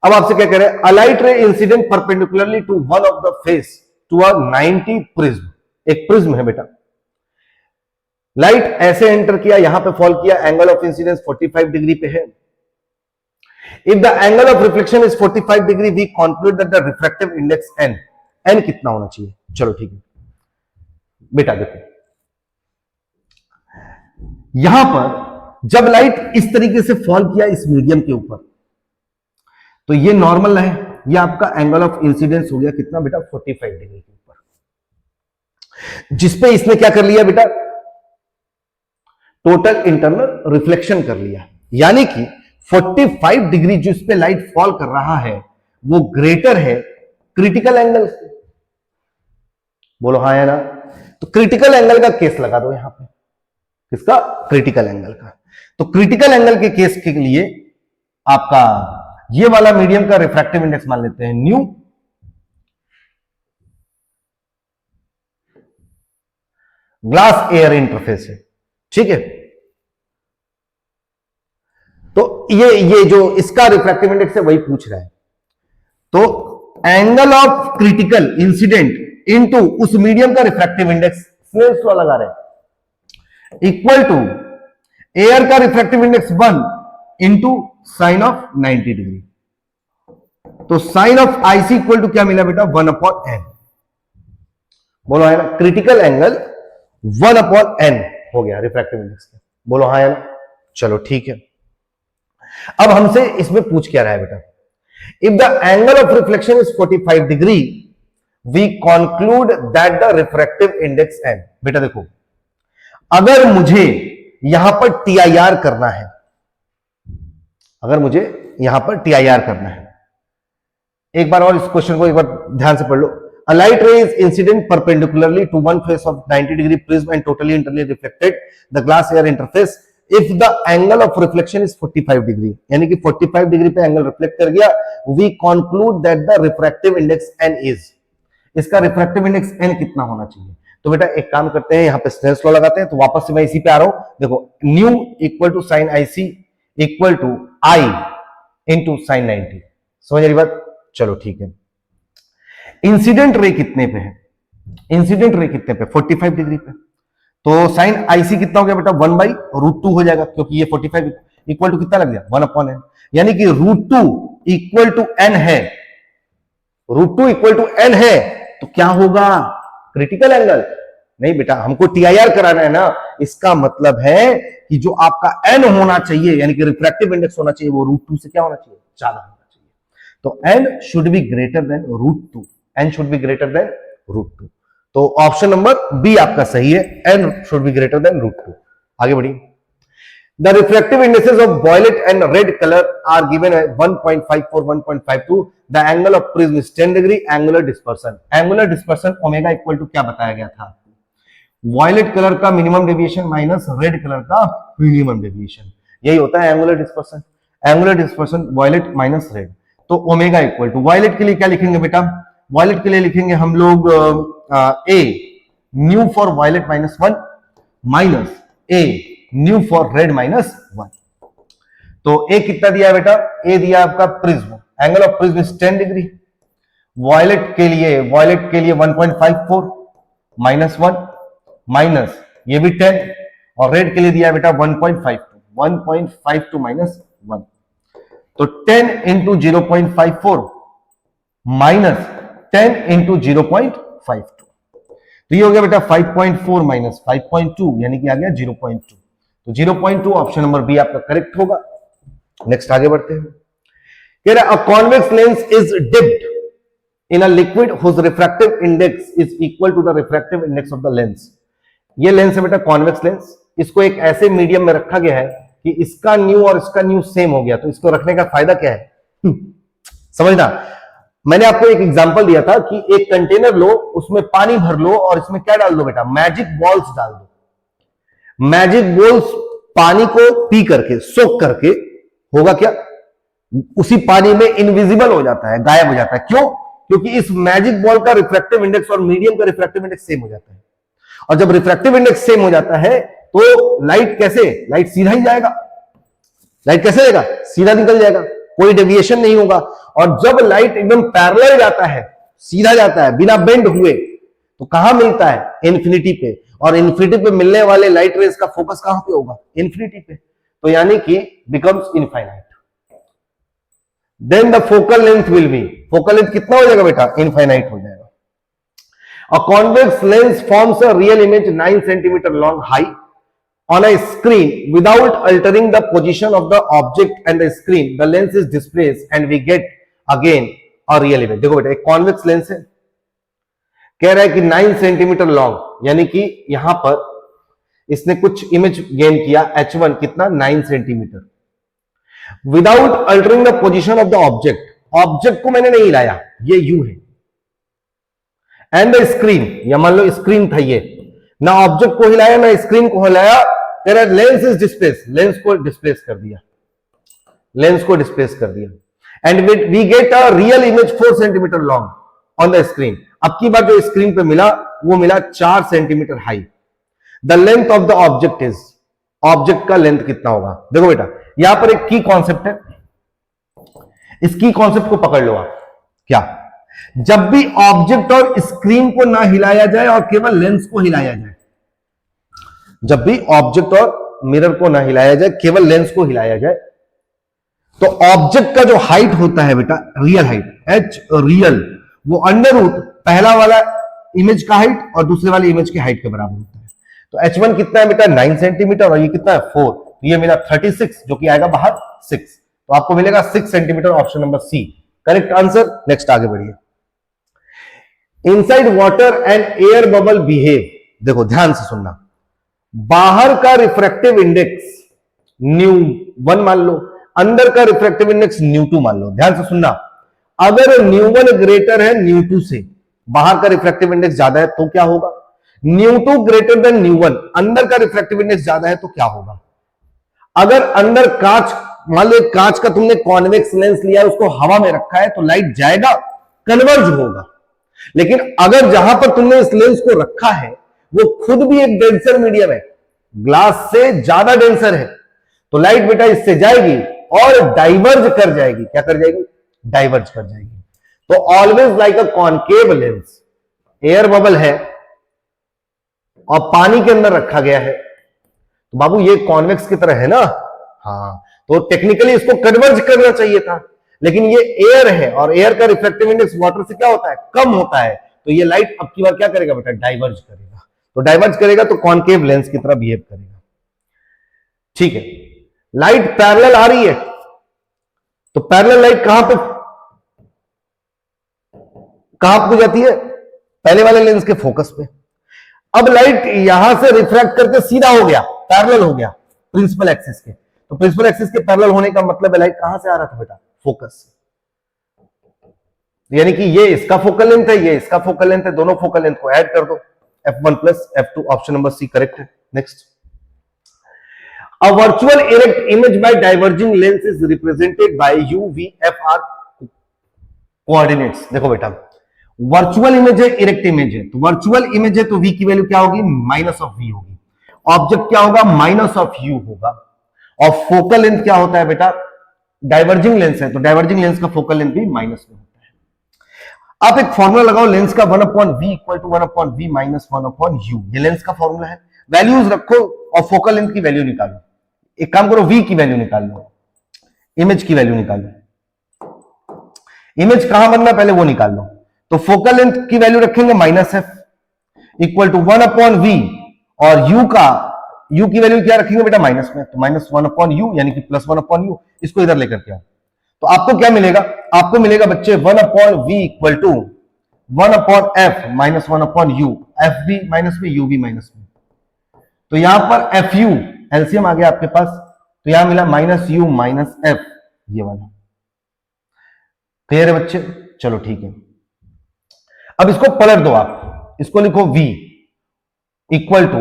अब आपसे क्या कह रहे हैं? A light ray incident perpendicularly to one of the face to a 90 prism. एक प्रिज्म है बेटा, लाइट ऐसे एंटर किया, यहां पे फॉल किया, एंगल ऑफ इंसिडेंस 45 डिग्री पे है। If the angle of reflection is 45 degree, we conclude that the refractive index n, n कितना होना चाहिए? चलो ठीक है बेटा, देखो यहां पर जब लाइट इस तरीके से फॉल किया इस मीडियम के ऊपर, तो ये नॉर्मल है, ये आपका एंगल ऑफ इंसिडेंस हो गया कितना बेटा? 45 डिग्री के ऊपर, जिसपे इसने क्या कर लिया बेटा? टोटल इंटरनल रिफ्लेक्शन कर लिया। यानी कि 45 डिग्री जो इस पे लाइट फॉल कर रहा है वो ग्रेटर है क्रिटिकल एंगल से। बोलो हाँ या ना? तो क्रिटिकल एंगल का केस लगा दो यहां पे। किसका? क्रिटिकल एंगल का। तो क्रिटिकल एंगल के केस के लिए आपका ये वाला मीडियम का रिफ्रैक्टिव इंडेक्स मान लेते हैं न्यू, ग्लास एयर इंटरफेस है, ठीक है। तो ये जो इसका रिफ्रैक्टिव इंडेक्स है वही पूछ रहा है। तो angle of critical incident into उस मीडियम का रिफ्रैक्टिव इंडेक्स, स्नेल्स लॉ लगा रहे हैं, इक्वल टू एयर का refractive index 1 into sine of 90 degree. तो sine of ic equal to क्या मिला बेटा? 1/n। बोलो है ना? क्रिटिकल एंगल 1/n हो गया रिफ्रैक्टिव इंडेक्स का। बोलो हाँ या ना? चलो ठीक है। अब हमसे इसमें पूछ क्या रहा है बेटा? If the angle of reflection is 45 degree, we conclude that the refractive index n। बेटा देखो, अगर मुझे यहां पर टीआईआर करना है, अगर मुझे यहां पर टीआईआर करना है, एक बार और इस क्वेश्चन को एक बार ध्यान से पढ़ लो। A light ray is incident perpendicularly to one face of 90 degree prism and totally internally reflected the glass air interface if the angle of reflection is 45 degree। यानी कि 45 डिग्री पे एंगल रिफ्लेक्ट कर गया, we conclude that the refractive index n is, इसका refractive index n कितना होना चाहिए? तो बेटा एक काम करते हैं, यहां पे स्नेल्स लॉ लगाते हैं। तो वापस से मैं इसी पे आ रहा हूं। देखो, nu equal to sine i c equal to i into sine 90। समझ रही बात? चलो ठीक है। इंसिडेंट रे कितने पे है? इंसिडेंट रे कितने पे? 45 डिग्री पे। तो साइन आईसी कितना हो गया बेटा? 1/√2 हो जाएगा, क्योंकि ये 45 इक्वल टू कितना लग गया? 1/n। यानी कि √2 इक्वल टू n है, √2 इक्वल टू n है, तो क्या होगा? क्रिटिकल एंगल नहीं बेटा, हमको टीआईआर कराना है ना। इसका मतलब है कि जो आपका n होना चाहिए, यानी कि रिफ्रैक्टिव इंडेक्स होना चाहिए, वो √2 से क्या होना चाहिए? ज्यादा होना चाहिए। तो n should be greater than √2, n should be greater than √2। तो ऑप्शन नंबर बी आपका सही है, n should be greater than √2। आगे बढ़िए। The refractive indexes of violet and red colour are given है 1.54, 1.52। The angle of prism is 10 degree. Angular dispersion, angular dispersion omega equal to क्या बताया गया था? वॉयलेट कलर का minimum deviation minus red colour का minimum deviation, यही होता है angular dispersion. Angular dispersion violet minus red, तो ओमेगा इक्वल टू, वॉयलेट के लिए क्या लिखेंगे बेटा? वॉयलेट के लिए लिखेंगे हम लोग A nu for violet -1 minus A nu for red -1। तो ए कितना दिया है बेटा? ए दिया आपका prism, angle of prism is 10 degree. Violet के लिए 1.54 -1 माइनस ये भी 10, और रेड के लिए दिया है बेटा 1.52 -1। 1, तो 10 इंटू 0.54 माइनस 10 इंटू 0.52, तो ये हो गया बेटा 5.4 माइनस 5.2 यानी कि आ गया 0.2, तो 0.2 ऑप्शन नंबर बी आपका करेक्ट होगा। नेक्स्ट आगे बढ़ते हैं। कह रहा है a convex lens is dipped in a liquid whose refractive index is equal to the refractive index of the lens. ये लेंस है बेटा कॉन्वेक्स लेंस, इसको एक ऐसे मीडियम में रखा गया है कि इसका न्यू और इसका न्यू सेम हो गया, तो इसको रखने का फायदा क्या है समझना। मैंने आपको एक एग्जांपल दिया था कि एक कंटेनर लो, उसमें पानी भर लो और इसमें क्या डाल दो बेटा, मैजिक बॉल्स डाल दो। मैजिक बॉल्स पानी को पी करके, सोख करके होगा क्या, उसी पानी में इनविजिबल हो जाता है, गायब हो जाता है। क्यों? क्योंकि इस मैजिक बॉल का रिफ्रैक्टिव इंडेक्स और मीडियम का रिफ्रैक्टिव इंडेक्स सेम हो जाता है, और जब रिफ्रैक्टिव इंडेक्स सेम हो जाता है तो लाइट कैसे, लाइट सीधा ही जाएगा, लाइट कैसे जाएगा, सीधा निकल जाएगा, कोई डेविएशन नहीं होगा। और जब लाइट एकदम पैरेलल जाता है, सीधा जाता है बिना बेंड हुए, तो कहां मिलता है, इन्फिनिटी पे, और इन्फिनिटी पे मिलने वाले लाइट रेज का फोकस कहां पे होगा, इन्फिनिटी पे, तो यानी कि becomes infinite. Then the focal length will be, focal length कितना हो जाएगा बेटा, इनफाइनाइट हो जाएगा। A convex lens forms a real image 9 centimeter long high on a screen without altering the position of the object and the screen. The lens is displaced and we get again a real image. देखो बेटा एक convex lens है, कह रहा है कि 9 centimetre long, यानी कि यहां पर इसने कुछ इमेज गेन किया H1 कितना 9 centimetre, without altering the position of the object. Object को मैंने नहीं हिलाया, ये यू है, एंड द स्क्रीन, या मान लो स्क्रीन था ये, ना ऑब्जेक्ट को हिलाया ना स्क्रीन को हिलाया, तेरा लेंस इज डिस्प्लेस, लेंस को डिस्प्लेस कर दिया, लेंस को डिस्प्लेस कर दिया, and we get a real image 4 centimetre long on the screen. अब की बार जो स्क्रीन पे मिला वो मिला 4 centimetre high. The length of the object is, object का लेंथ कितना होगा। देखो बेटा यहां पर एक की कॉन्सेप्ट है, इस की कॉन्सेप्ट को पकड़ लो आप। क्या, जब भी ऑब्जेक्ट और स्क्रीन को ना हिलाया जाए और केवल लेंस को हिलाया जाए, जब भी ऑब्जेक्ट और मिरर को ना हिलाया जाए, केवल लेंस को हिलाया जाए, तो ऑब्जेक्ट का जो हाइट होता है बेटा, रियल हाइट, एच रियल, वो अंडर रूट पहला वाला इमेज का हाइट और दूसरे वाली इमेज की हाइट के बराबर होता है। तो H1 कितना है बेटा 9 सेंटीमीटर, और ये कितना है 4, तो ये मिला 36, जो कि आएगा बाहर 6, तो आपको मिलेगा 6 सेंटीमीटर, ऑप्शन नंबर सी करेक्ट आंसर। नेक्स्ट आगे बढ़िए। Inside water and air bubble behave, देखो ध्यान से सुनना, बाहर का रिफ्रैक्टिव इंडेक्स ν1 मान लो, अंदर का रिफ्रैक्टिव इंडेक्स ν2 मान लो। ध्यान से सुनना, अगर ν1 ग्रेटर है ν2 से, बाहर का रिफ्रैक्टिव इंडेक्स ज्यादा है तो क्या होगा, ν2 ग्रेटर देन ν1, अंदर का रिफ्रैक्टिव इंडेक्स ज्यादा है तो क्या होगा। अगर अंदर कांच, मान लो कांच का तुमने कॉन्वेक्स लेंस लिया है, उसको हवा में रखा है, तो लाइट जाएगा, कन्वर्ज होगा। लेकिन अगर जहां पर तुमने इस लेंस को रखा है वो खुद भी एक डेंसर मीडियम है, ग्लास से ज्यादा डेंसर है, तो लाइट बेटा इससे जाएगी और डाइवर्ज कर जाएगी। क्या कर जाएगी, डाइवर्ज कर जाएगी। तो always like a concave lens, air bubble है और पानी के अंदर रखा गया है, तो बाबू ये कॉन्वेक्स की तरह है ना, हाँ, तो टेक्निकली इसको कन्वर्ज करना चाहिए था, लेकिन ये एयर है और एयर का रिफ्रैक्टिव इंडेक्स वाटर से क्या होता है, कम होता है, तो ये लाइट अब की बार क्या करेगा बेटा, डाइवर्ज करेगा। तो डाइवर्ज करेगा तो कॉनकेव लेंस की तरह बिहेव करेगा। ठीक है, लाइट पैरेलल आ रही है, तो पैरेलल लाइट कहां पे जाती है, पहले वाले लेंस के फोकस पे। अब लाइट यहां से रिफ्रैक्ट करके सीधा हो गया, पैरेलल हो गया प्रिंसिपल एक्सिस के, तो प्रिंसिपल एक्सिस के पैरेलल होने का मतलब है लाइट कहां से आ रहा था बेटा, फोकस से। यानी कि ये इसका फोकल लेंथ है, ये इसका फोकल लेंथ है, दोनों फोकल लेंथ को ऐड कर दो, f1 plus f2, option number सी करेक्ट है। Next, a virtual erect image by diverging lens is represented by u v f r coordinates. देखो बेटा वर्चुअल इमेज है, इरेक्ट इमेज है, तो वर्चुअल इमेज है तो v की वैल्यू क्या होगी, माइनस ऑफ v होगी, ऑब्जेक्ट क्या होगा, माइनस ऑफ u होगा, और फोकल लेंथ क्या होता है बेटा, डाइवर्जिंग लेंस है, तो डाइवर्जिंग लेंस का फोकल लेंथ भी माइनस में होता है। आप एक फॉर्मूला लगाओ, लेंस का 1/v equal to 1/v minus 1/u, ये लेंस का फॉर्मूला है। वैल्यूज रखो और फोकल लेंथ की वैल्यू निकालो। एक काम करो, v की वैल्यू निकाल लो, इमेज की वैल्यू निकालो, इमेज कहां बनना पहले वो निकाल लो। तो फोकल लेंथ की वैल्यू रखेंगे minus f equal to 1/v, और u की वैल्यू क्या रखेंगे बेटा माइनस में, तो -1/u यानी कि +1/u, इसको इधर लेकर के आओ। तो आपको क्या मिलेगा, आपको मिलेगा बच्चे 1/v equal to 1/f minus 1/u, f भी माइनस में, यू भी माइनस में। तो यहां पर एफ यू एलसीएम आ गया आपके पास, तो यहां मिला -u माइनस एफ, ये वाला। क्लियर है बच्चे? चलो ठीक है, अब इसको पलट दो आप, इसको लिखो v equal to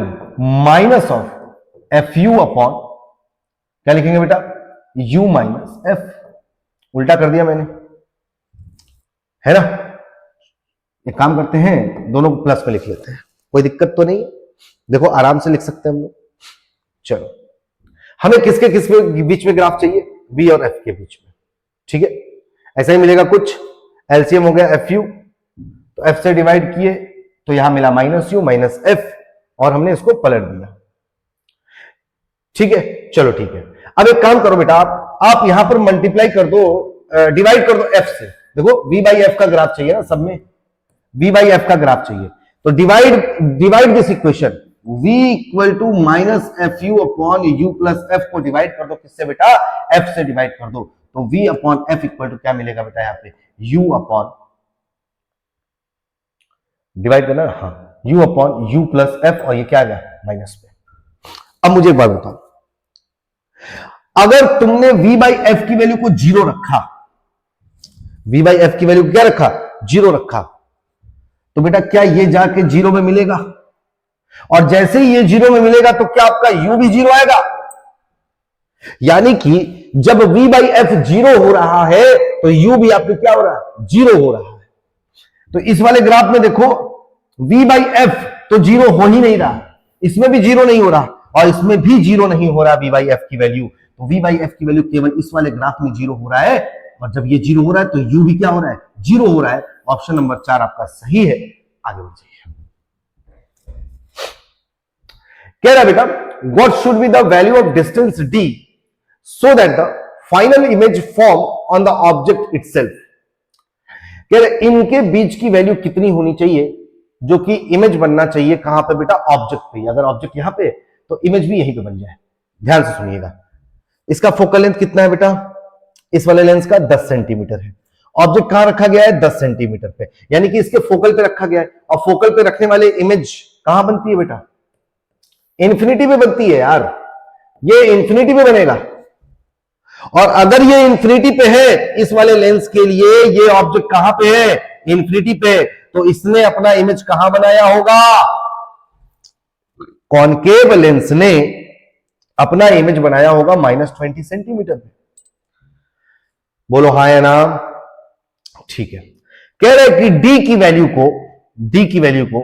minus of f u upon, क्या लिखेंगे बेटा, u माइनस एफ। उल्टा कर दिया मैंने, है ना? एक काम करते हैं, दोनों को प्लस में लिख लेते हैं, कोई दिक्कत तो नहीं, देखो आराम से लिख सकते हैं हम लोग। चलो, हमें किसके बीच में ग्राफ चाहिए, v और f के बीच में, ठीक है? ऐसा ही मिलेगा कुछ, एलसीएम हो गया एफ यू, तो f से डिवाइड किए तो यहां मिला -u माइनस एफ, और हमने इसको पलट दिया, ठीक है? चलो ठीक है, अब एक काम करो बेटा, आप यहां पर मल्टीप्लाई कर दो, डिवाइड कर दो f से। देखो v बाई एफ का ग्राफ चाहिए ना, सब में v बाई एफ का ग्राफ चाहिए, तो divide this equation, v equal to minus f u upon u plus f को डिवाइड कर दो, किससे बेटा, f से डिवाइड कर दो, तो v upon F equal to क्या मिलेगा बेटा, यहां पे u अपॉन, डिवाइड करना, हाँ, u upon u plus F, और ये क्या आ गया माइनस पे। अब मुझे एक बात बताओ, अगर तुमने v बाई एफ की वैल्यू को 0 रखा, v बाई एफ की वैल्यू क्या रखा, 0 रखा, तो बेटा क्या ये जाके 0 में मिलेगा, और जैसे ही ये 0 में मिलेगा तो क्या आपका u भी 0 आएगा, यानी कि जब v बाई एफ 0 हो रहा है तो u भी आपको क्या हो रहा है, 0 हो रहा है। तो इस वाले ग्राफ में देखो v बाई एफ तो 0 हो ही नहीं रहा, इसमें भी 0 नहीं हो रहा, और इसमें भी 0 नहीं हो रहा v बाई एफ की वैल्यू, तो v बाई एफ की वैल्यू केवल इस वाले ग्राफ में 0 हो रहा है, और जब ये 0 हो रहा है तो u भी क्या हो रहा है, 0 हो रहा है। ऑप्शन नंबर 4 आपका सही है, आगे बढ़ जाइए। कह रहा है बेटा, what should be the value of distance d so that the final image form on the object itself। कह रहे इनके बीच की वैल्यू कितनी होनी चाहिए जो कि इमेज बनना चाहिए, कहां पे बेटा, ऑब्जेक्ट पे। अगर ऑब्जेक्ट यहां पे तो इमेज भी यहीं पे बन जाए। ध्यान से सुनिएगा, इसका फोकल लेंथ कितना है बेटा, इस वाले लेंस का 10 सेंटीमीटर है, ऑब्जेक्ट कहां रखा गया है, 10 सेंटीमीटर पे, यानी कि इसके फोकल पे रखा गया है, और फोकल पे रखने वाले इमेज कहां बनती है बेटा, इंफिनिटी पे बनती है यार, ये इंफिनिटी पे बनेगा। और अगर ये इंफिनिटी पे है इस वाले लेंस के लिए, ये ऑब्जेक्ट कहां पे है, इंफिनिटी पे, तो इसने अपना इमेज कहां बनाया होगा, कॉनकेव लेंस ने अपना इमेज बनाया होगा -20 सेंटीमीटर पे। बोलो हाँ या ना? ठीक है, कह रहे कि d की वैल्यू को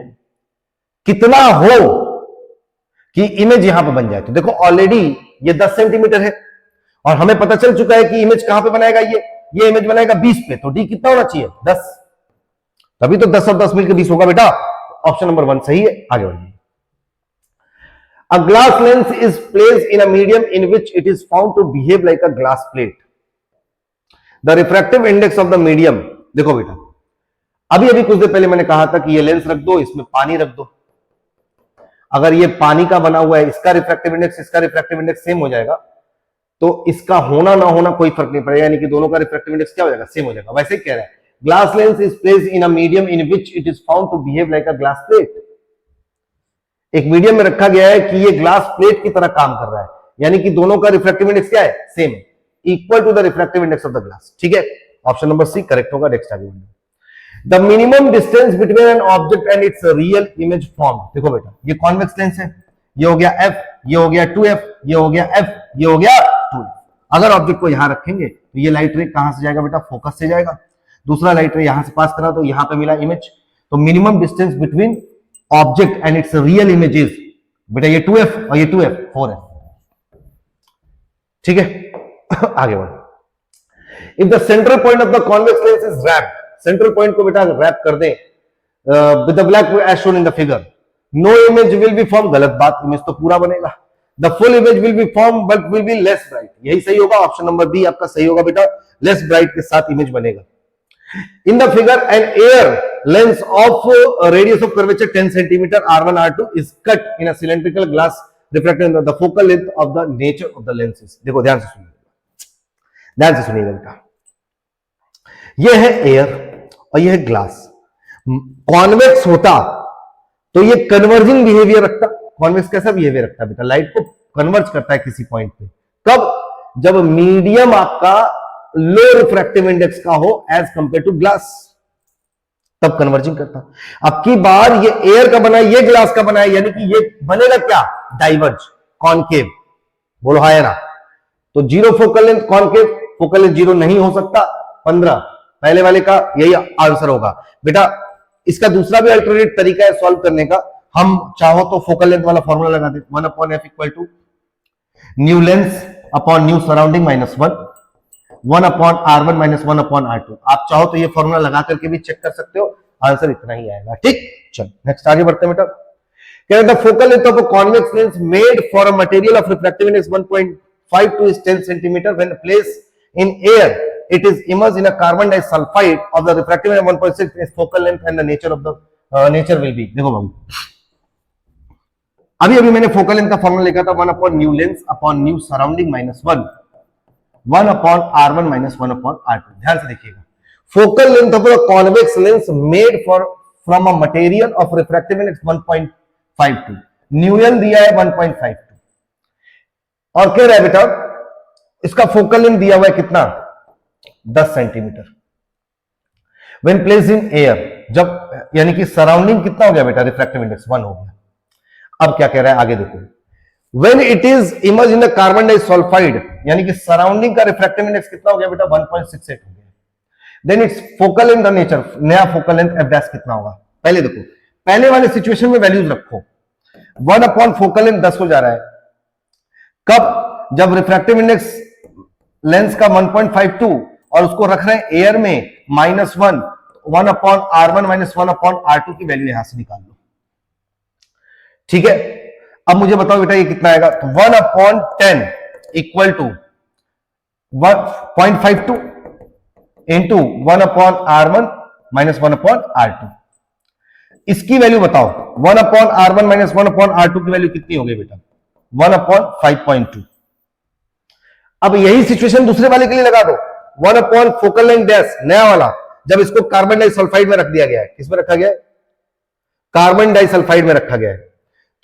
कितना हो कि इमेज यहां पे बन जाए। तो देखो ऑलरेडी ये 10 सेंटीमीटर है, और हमें पता चल चुका है कि इमेज कहां पे बनाएगा, ये इमेज बनाएगा 20 पे, तो d कितना होना चाहिए, 10, तभी तो 10 और 10 मिलकर 20 होगा बेटा। ऑप्शन नंबर 1 सही है, आगे बढ़िए। A glass lens is placed in a medium in which it is found to behave like a glass plate. The refractive index of the medium, देखो बेटा, अभी कुछ देर पहले मैंने कहा था कि ये लेंस रख दो, इसमें पानी रख दो, अगर ये पानी का बना हुआ है, इसका रिफ्रैक्टिव इंडेक्स सेम हो जाएगा, तो इसका होना ना होना कोई फर्क नहीं पड़ेगा, यानी कि दोनों का रिफ्रैक्टिव इंडेक्स क्या हो जाएगा, सेम हो जाएगा। वैसे ही कह रहा है, glass lens is placed in a medium in which it is found to behave like a glass plate. एक मीडियम में रखा गया है कि ये ग्लास प्लेट की तरह काम कर रहा है, यानी कि दोनों का रिफ्रैक्टिव इंडेक्स क्या है, सेम है, equal to the refractive index of the glass. ठीक है, ऑप्शन नंबर सी करेक्ट होगा। नेक्स्ट आगे बढ़िए। The minimum distance between an object and its real image form. देखो बेटा, ये कॉन्वेक्स लेंस है, ये हो गया f, ये हो गया 2f, ये हो गया f, ये हो गया 2f। अगर ऑब्जेक्ट को यहां रखेंगे तो ये लाइट रे कहां से जाएगा बेटा, फोकस से जाएगा, दूसरा लाइट रे यहां से पास करा तो यहां पे मिला इमेज। तो minimum distance between object and its real images, बेटा ये 2f और ये 2f 4f। ठीक है, आगे बढ़ो। If the central point of the convex lens is wrapped, central point को बेटा रैप कर दें with the black edge shown in the figure, no image will be form. गलत बात, इमेज तो पूरा बनेगा। The full image will be form but will be less bright. यही सही होगा, ऑप्शन नंबर बी आपका सही होगा बेटा, लेस ब्राइट के साथ इमेज बनेगा। In the figure an air lens of radius of curvature 10 centimetre R1 R2 is cut in a cylindrical glass reflecting the focal length of the nature of the lenses. देखो ध्यान से सुनिएगा, ध्यान से सुनिएगा बेटा, यह है एयर और यह है ग्लास। कॉन्वेक्स होता तो ये कन्वर्जिंग बिहेवियर रखता। कॉन्वेक्स कैसा बिहेवियर रखता है बेटा, लाइट को कन्वर्ज करता है किसी पॉइंट पे। कब, जब मीडियम आपका लो रिफ्रैक्टिव इंडेक्स का हो एज कंपेयर टू ग्लास, तब कन्वर्जिंग करता। अब की बार ये एयर का बना है, ये ग्लास का बना है, यानी कि ये बनेगा क्या, डाइवर्ज, कॉनकेव। बोलो हाँ या ना। तो zero focal length, concave, focal length zero नहीं हो सकता। 15 पहले वाले का यही आंसर होगा बेटा। इसका दूसरा भी अल्टरनेट तरीका है सॉल्व करने का। हम चाहो तो फोकल लेंथ वाला फॉर्मूला लगा दे, 1/f equal to mu lens upon mu surrounding minus 1/R1 minus 1/R2। आप चाहो तो ये फॉर्मूला लगा करके भी चेक कर सकते हो, आंसर इतना ही आएगा। ठीक, चलो नेक्स्ट आगे बढ़ते हैं बेटा। कह रहे the focal length of a convex lens made for a material of refractive index 1.52 is 10 centimeter when placed in air it is immersed in a carbon disulfide of the refractive index 1.6 is focal length and the nature of the nature will be। देखो बाबू, अभी मैंने focal length का formula लिखा था 1 new lens upon mu surrounding minus 1/R1 minus 1/R2। ध्यान से देखिएगा, focal length of a convex lens made for from a material of refractive index 1.52, न्यूएल दिया है 1.52 और कह रहा है बेटा इसका फोकल लेंथ दिया हुआ है कितना, 10 centimetre. When placed in air, जब यानी कि सराउंडिंग कितना हो गया बेटा, रिफ्रैक्टिव इंडेक्स 1 हो गया। अब क्या कह रहा है आगे देखो, when it is emerged in the carbon disulphide, यानी कि सराउंडिंग का रिफ्रैक्टिव इंडेक्स कितना हो गया बेटा, 1.68 हो गया। Then it's focal length the nature, नया फोकल लेंथ एफ डैश कितना होगा। पहले देखो, पहले वाले सिचुएशन में वैल्यूज रखो, 1 अपॉन फोकल लेंथ 10 हो जा रहा है। कब, जब रिफ्रैक्टिव इंडेक्स लेंस का 1.52 और उसको रख रहे हैं एयर में -1, 1/R1 माइनस 1/R2 की वैल्यू यहां से निकाल लो। ठीक है, अब मुझे बताओ बेटा ये कितना आएगा, तो 1/10 equal to 0.52 into 1/R1 minus 1/R2। इसकी वैल्यू बताओ, 1/R1 माइनस 1/R2 की वैल्यू कितनी हो गई बेटा, 1/5.2। अब यही सिचुएशन दूसरे वाले के लिए लगा दो, 1 फोकल लेंथ डैश नया वाला, जब इसको कार्बन डाइसल्फाइड में रख दिया गया है। किसमें रखा गया है, कार्बन डाइसल्फाइड में रखा गया है।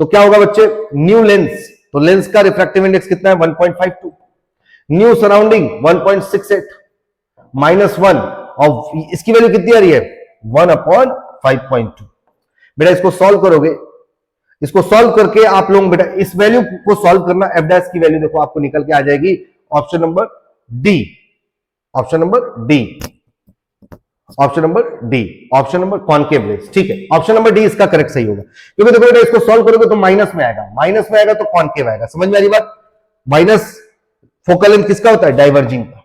तो क्या होगा बच्चे, न्यू लेंस, तो लेंस का रिफ्रैक्टिव इंडेक्स कितना है, 1.52, न्यू सराउंडिंग 1.68 -1 और इसकी वैल्यू कितनी आ रही है, 1/5.2। बेटा इसको सॉल्व करोगे, इसको सॉल्व करके आप लोग बेटा इस वैल्यू को सॉल्व करना, एफ डैश की वैल्यू देखो आपको निकल के आ जाएगी option number D, option number D, option number D, option number concave lens. ठीक है, ऑप्शन नंबर डी इसका करेक्ट सही होगा, क्योंकि देखो बेटा इसको सॉल्व करोगे तो माइनस में आएगा, माइनस में आएगा तो कॉनकेव आएगा। समझ में आ रही बात, माइनस फोकल लेंथ किसका होता है, डाइवर्जिंग का।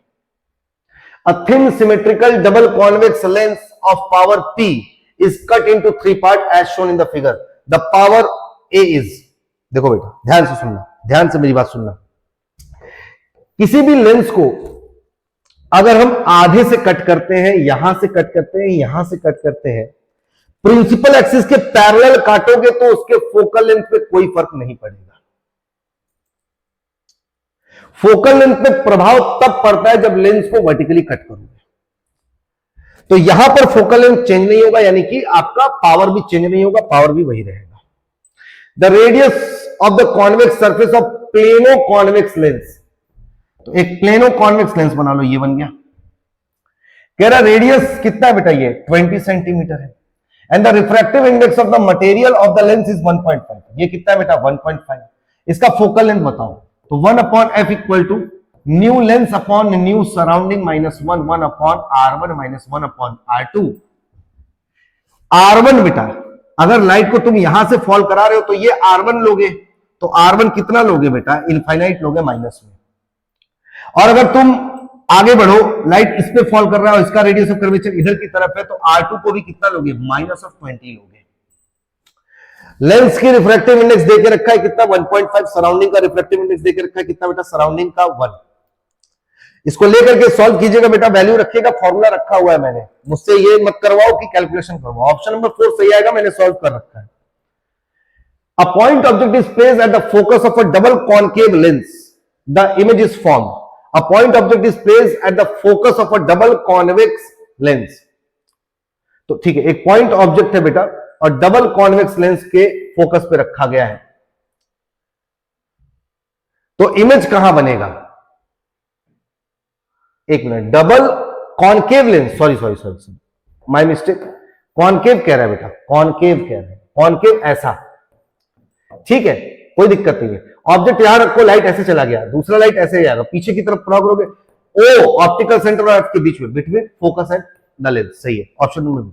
A thin symmetrical double convex lens of power P is cut into 3 parts as shown in the figure. The power A is, देखो बेटा ध्यान से सुनना, ध्यान से मेरी बात सुनना। किसी भी लेंस को अगर हम आधे से कट करते हैं, यहां से कट करते हैं, यहां से कट करते हैं, प्रिंसिपल एक्सिस के पैरेलल काटोगे तो उसके फोकल लेंथ पे कोई फर्क नहीं पड़ेगा। फोकल लेंथ पे प्रभाव तब पड़ता है जब लेंस को वर्टिकली कट करोगे, तो यहां पर फोकल लेंथ चेंज नहीं होगा, यानी कि आपका पावर भी चेंज नहीं होगा, पावर भी वही रहेगा। The radius of the convex surface of plano convex lens, तो एक प्लेनो कॉन्वेक्स लेंस बना लो, ये बन गया। कह रहा रेडियस कितना है बेटा, ये 20 सेंटीमीटर है, and the refractive index of the material of the lens is 1.5, ये कितना है बेटा 1.5। इसका फोकल लेंथ बताओ, तो 1/f equal to mu lens upon mu surrounding minus 1/R1 minus 1/R2। R1 बेटा अगर लाइट को तुम यहां से फॉल करा रहे हो तो ये R1 लोगे, तो R1 कितना लोगे बेटा, इनफाइनाइट लोगे माइनस में। और अगर तुम आगे बढ़ो, लाइट इस पे फॉल कर रहा है, इसका रेडियस ऑफ कर्वेचर इधर की तरफ है, तो R2 को भी कितना लोगे, -20 लोगे। लेंस की रिफ्रैक्टिव इंडेक्स देके रखा है कितना 1.5, सराउंडिंग का रिफ्रैक्टिव इंडेक्स देके रखा है कितना बेटा, सराउंडिंग का 1। इसको लेकर के सॉल्व कीजिएगा बेटा, वैल्यू रखिएगा, फॉर्मूला रखा हुआ है मैंने, मुझसे ये मत करवाओ कि कैलकुलेशन करवाओ। ऑप्शन नंबर 4 सही आएगा, मैंने सॉल्व कर रखा है। A point object is placed at the focus of a double concave lens. The image is formed. A point object is placed at the focus of a double convex lens. तो ठीक है, एक point object है बेटा और double convex lens के focus पे रखा गया है, तो इमेज कहां बनेगा? एक minute, double concave lens, sorry my mistake, concave कह रहा है बेटा, कॉनकेव कह रहा है, कॉनकेव ऐसा, ठीक है, कोई दिक्कत नहीं है। ऑब्जेक्ट यहां रखो, लाइट ऐसे चला गया, दूसरा लाइट ऐसे जाएगा, पीछे की तरफ प्रॉग करोगे, ओ ऑप्टिकल सेंटर और एफ के बीच में, between focus and the lens, सही है। ऑप्शन नंबर बी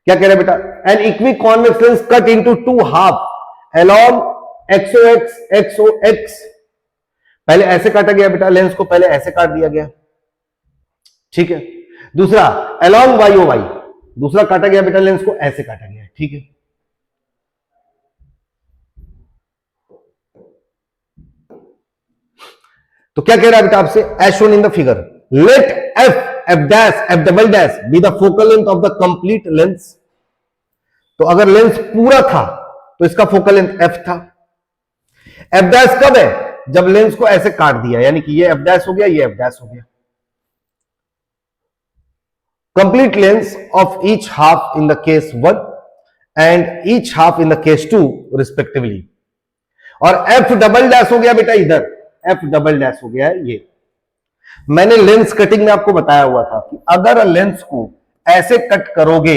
क्या कह रहा है बेटा, an equiconvex lens cut into two half along xox, पहले ऐसे काटा गया बेटा, लेंस को पहले ऐसे काट दिया गया, ठीक है। दूसरा अलोंग वाई, दूसरा काटा गया बेटा, लेंस को ऐसे काटा गया, ठीक है। तो क्या कह रहा है बेटा आपसे, as shown in the figure, let F dash F double dash be the focal length of the complete lens. तो अगर लेंस पूरा था तो इसका फोकल लेंथ एफ था। एफ डैश कब है, जब लेंस को ऐसे काट दिया, यानी कि ये एफ डैश हो गया, ये एफ डैश हो गया। Complete lens of each half in the case 1 and each half in the case 2 respectively. और एफ डबल डैश हो गया बेटा इधर, एफ डबल डैश हो गया है ये। मैंने लेंस कटिंग में आपको बताया हुआ था कि अगर लेंस को ऐसे कट करोगे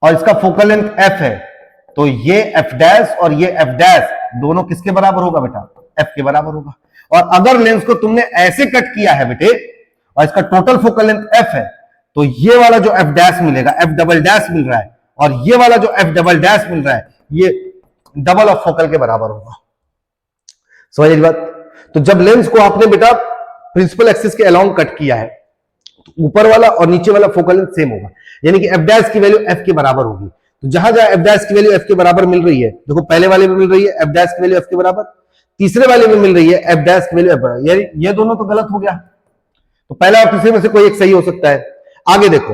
और इसका फोकल लेंथ एफ है, तो ये एफ डैश और ये एफ डैश दोनों किसके बराबर होगा बेटा, एफ के बराबर होगा। और अगर लेंस को तुमने ऐसे कट किया है बेटे और इसका टोटल फोकल लेंथ एफ है, तो ये वाला जो एफ डैश मिलेगा, एफ डबल डैश मिल रहा है, और ये वाला जो एफ डबल डैश मिल रहा है, ये डबल ऑफ फोकल के बराबर होगा। समझ बात? तो जब लेंस को आपने बेटा प्रिंसिपल एक्सिस के अलोंग कट किया है, तो ऊपर वाला और नीचे वाला फोकल लेंथ सेम होगा, यानी कि एफ डैश की वैल्यू एफ के बराबर होगी। तो जहां जहां एफ डैश की वैल्यू एफ के बराबर मिल रही है, देखो पहले वाले में मिल रही है एफ डैश की वैल्यू एफ के बराबर, तीसरे वाले में मिल रही है एफ डैश की वैल्यू एफ बराबर, यानी ये दोनों तो गलत हो गया, तो पहला और तीसरे में से कोई एक सही हो सकता है। आगे देखो,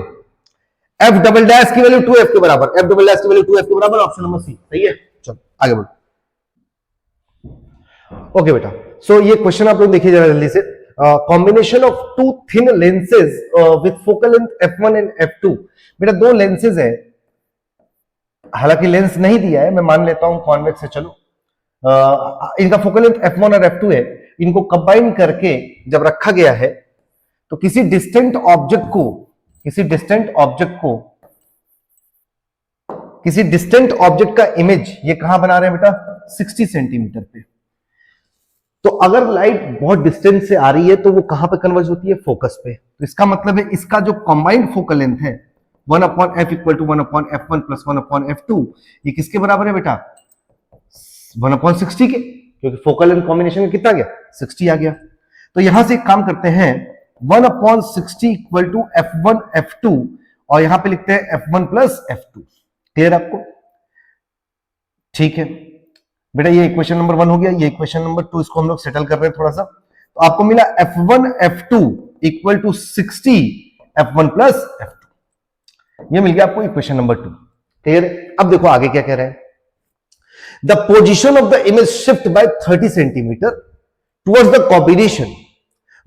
एफ डबल डैश की वैल्यू 2f के बराबर, एफ डबल डैश की वैल्यू 2f के बराबर, ऑप्शन नंबर सी सही है। चलो आगे बढ़ो। ओके बेटा, सो ये क्वेश्चन आप लोग देखिए जरा जल्दी से। Combination of two thin lenses with focal length f1 and f2। बेटा दो लेंसेज है, हालांकि लेंस नहीं दिया है, मैं मान लेता हूं कॉन्वेक्स है, चलो इनका फोकल लेंथ f1 और f2 है, इनको कंबाइन करके जब रखा गया है, तो किसी डिस्टेंट ऑब्जेक्ट का इमेज ये कहां बना रहे हैं बेटा, 60 सेंटीमीटर पे। तो अगर लाइट बहुत डिस्टेंस से आ रही है तो वो कहां पे कन्वर्ज होती है, फोकस पे। तो इसका मतलब है इसका जो कंबाइंड फोकल लेंथ है 1/f equal to 1/f1 plus 1/f2, ये किसके बराबर है बेटा, 1/60 के, क्योंकि फोकल लेंथ कॉम्बिनेशन में कितना गया, 60 आ गया। तो यहां से एक काम करते हैं, 1/60 इक्वल टू f1 f2, और यहां पे लिखते हैं f1 प्लस f2। क्लियर आपको? ठीक है बेटा, ये इक्वेशन नंबर 1 हो गया, ये इक्वेशन नंबर 2, इसको हम लोग सेटल कर रहे हैं थोड़ा सा। तो आपको मिला f1 f2 equal to 60 f1 plus f2, ये मिल गया आपको इक्वेशन नंबर 2। क्लियर? अब देखो आगे क्या कह रहे हैं, the position of the image shift by 30 centimetre towards the combination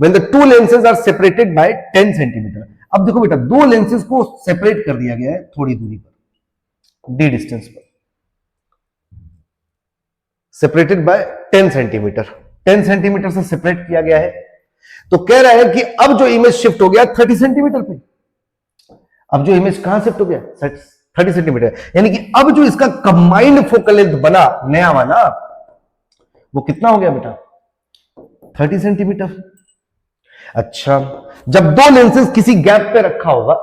when the two lenses are separated by 10 centimetre. अब देखो बेटा, दो लेंसेज को सेपरेट कर दिया गया है थोड़ी दूरी पर, d डिस्टेंस पर, सेपरेटेड बाय 10 सेंटीमीटर, 10 सेंटीमीटर से सेपरेट किया गया है। तो कह रहा है कि अब जो इमेज शिफ्ट हो गया 30 सेंटीमीटर पे, अब जो इमेज कहां शिफ्ट हो गया, 30 सेंटीमीटर, यानी कि अब जो इसका कंबाइंड फोकल लेंथ बना नया वाला, वो कितना हो गया बेटा, 30 सेंटीमीटर। अच्छा, जब दो लेंसेज किसी गैप पे रखा होगा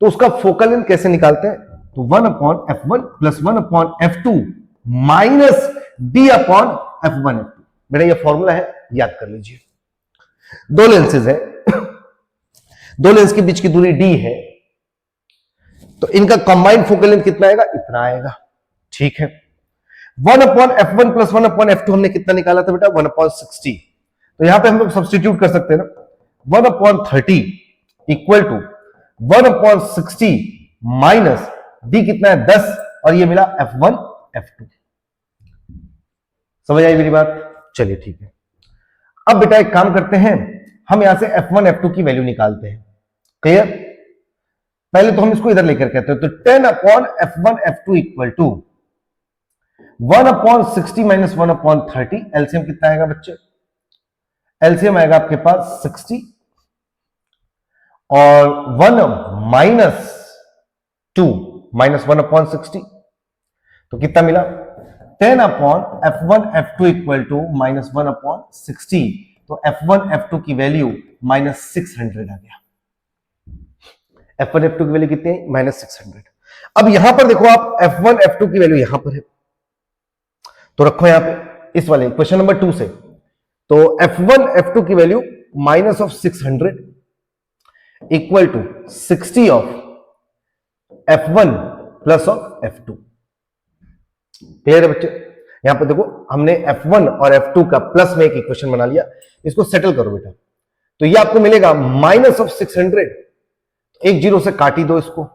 तो उसका फोकल लेंथ कैसे निकालते हैं, तो 1/f1 plus 1/f2 minus d/f1 f2। बेटा ये फॉर्मूला है, याद कर लीजिए। दो लेंसेज है, दो लेंस के बीच की दूरी d है, तो इनका कंबाइंड फोकल लेंथ कितना आएगा, इतना आएगा। ठीक है, 1/f1 प्लस 1/f2 हमने कितना निकाला था बेटा, 1/60। तो यहां पे हम लोग सब्स्टिट्यूट कर सकते हैं ना, 1/30 इक्वल टू 1/60 माइनस d कितना है 10, और ये मिला f1 f2। समझ आई मेरी बात? चलिए ठीक है। अब बेटा एक काम करते हैं, हम यहां से f1 f2 की वैल्यू निकालते हैं। क्लियर? पहले तो हम इसको इधर लेकर कहते हैं, तो 10/f1 f2 equal to 1/60 minus 1/30। LCM कितना आएगा बच्चे? एलसीएम आएगा आपके पास 60 और 1 माइनस 2 माइनस 1/60, तो कितना मिला? 10/f1 f2 equal to minus 1/60। तो f1 f2 की वैल्यू माइनस 600 आ गया। f1 f2 की वैल्यू कितनी है? माइनस 600। अब यहां पर देखो आप, f1 f2 की वैल्यू यहां पर है, तो रखो यहां पे इस वाले क्वेश्चन नंबर 2 से। तो f1 f2 की value minus of 600 equal to 60 ऑफ f1 plus of f2। Clear है बच्चे? यहां पर देखो हमने f1 और f2 का प्लस में एक इक्वेशन बना लिया, इसको सेटल करो बेटा। तो ये आपको मिलेगा माइनस ऑफ 600, एक जीरो से काट ही दो इसको,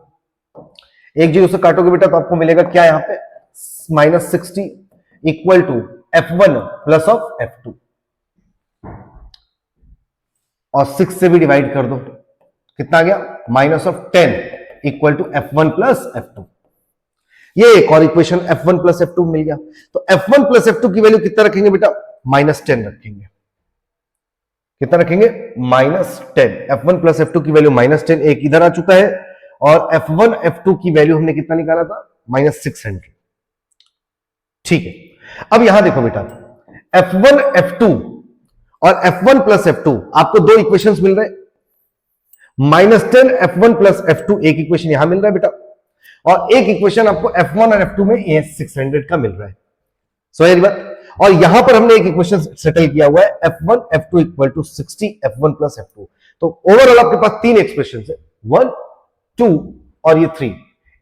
एक जीरो से काटोगे बेटा तो आपको मिलेगा क्या यहां पे, minus 60 equal to f1 plus of f2, और 6 से भी डिवाइड कर दो, कितना आ गया? Minus of 10 equal to f1 plus f2। ये एक और इक्वेशन f1 प्लस f2 मिल गया। तो f1 प्लस f2 की वैल्यू कितना रखेंगे बेटा? माइनस 10 रखेंगे। कितना रखेंगे? माइनस 10। f1 प्लस f2 की वैल्यू माइनस 10, एक इधर आ चुका है, और f1 f2 की वैल्यू हमने कितना निकाला था? माइनस 600। ठीक है, अब यहां देखो बेटा, f1 f2 और f1 प्लस f2 आपको दो इक्वेशंस मिल रहे, माइनस 10 f1 प्लस f2 एक इक्वेशन यहां मिल रहा है बेटा, और एक इक्वेशन आपको f1 और f2 में ये 600 का मिल रहा है। समझ रही बात? और यहां पर हमने एक इक्वेशन सेटल किया हुआ है, f1 f2 equal to 60 f1 plus f2। तो ओवरऑल आपके पास तीन एक्सप्रेशन है, 1 2 और ये 3।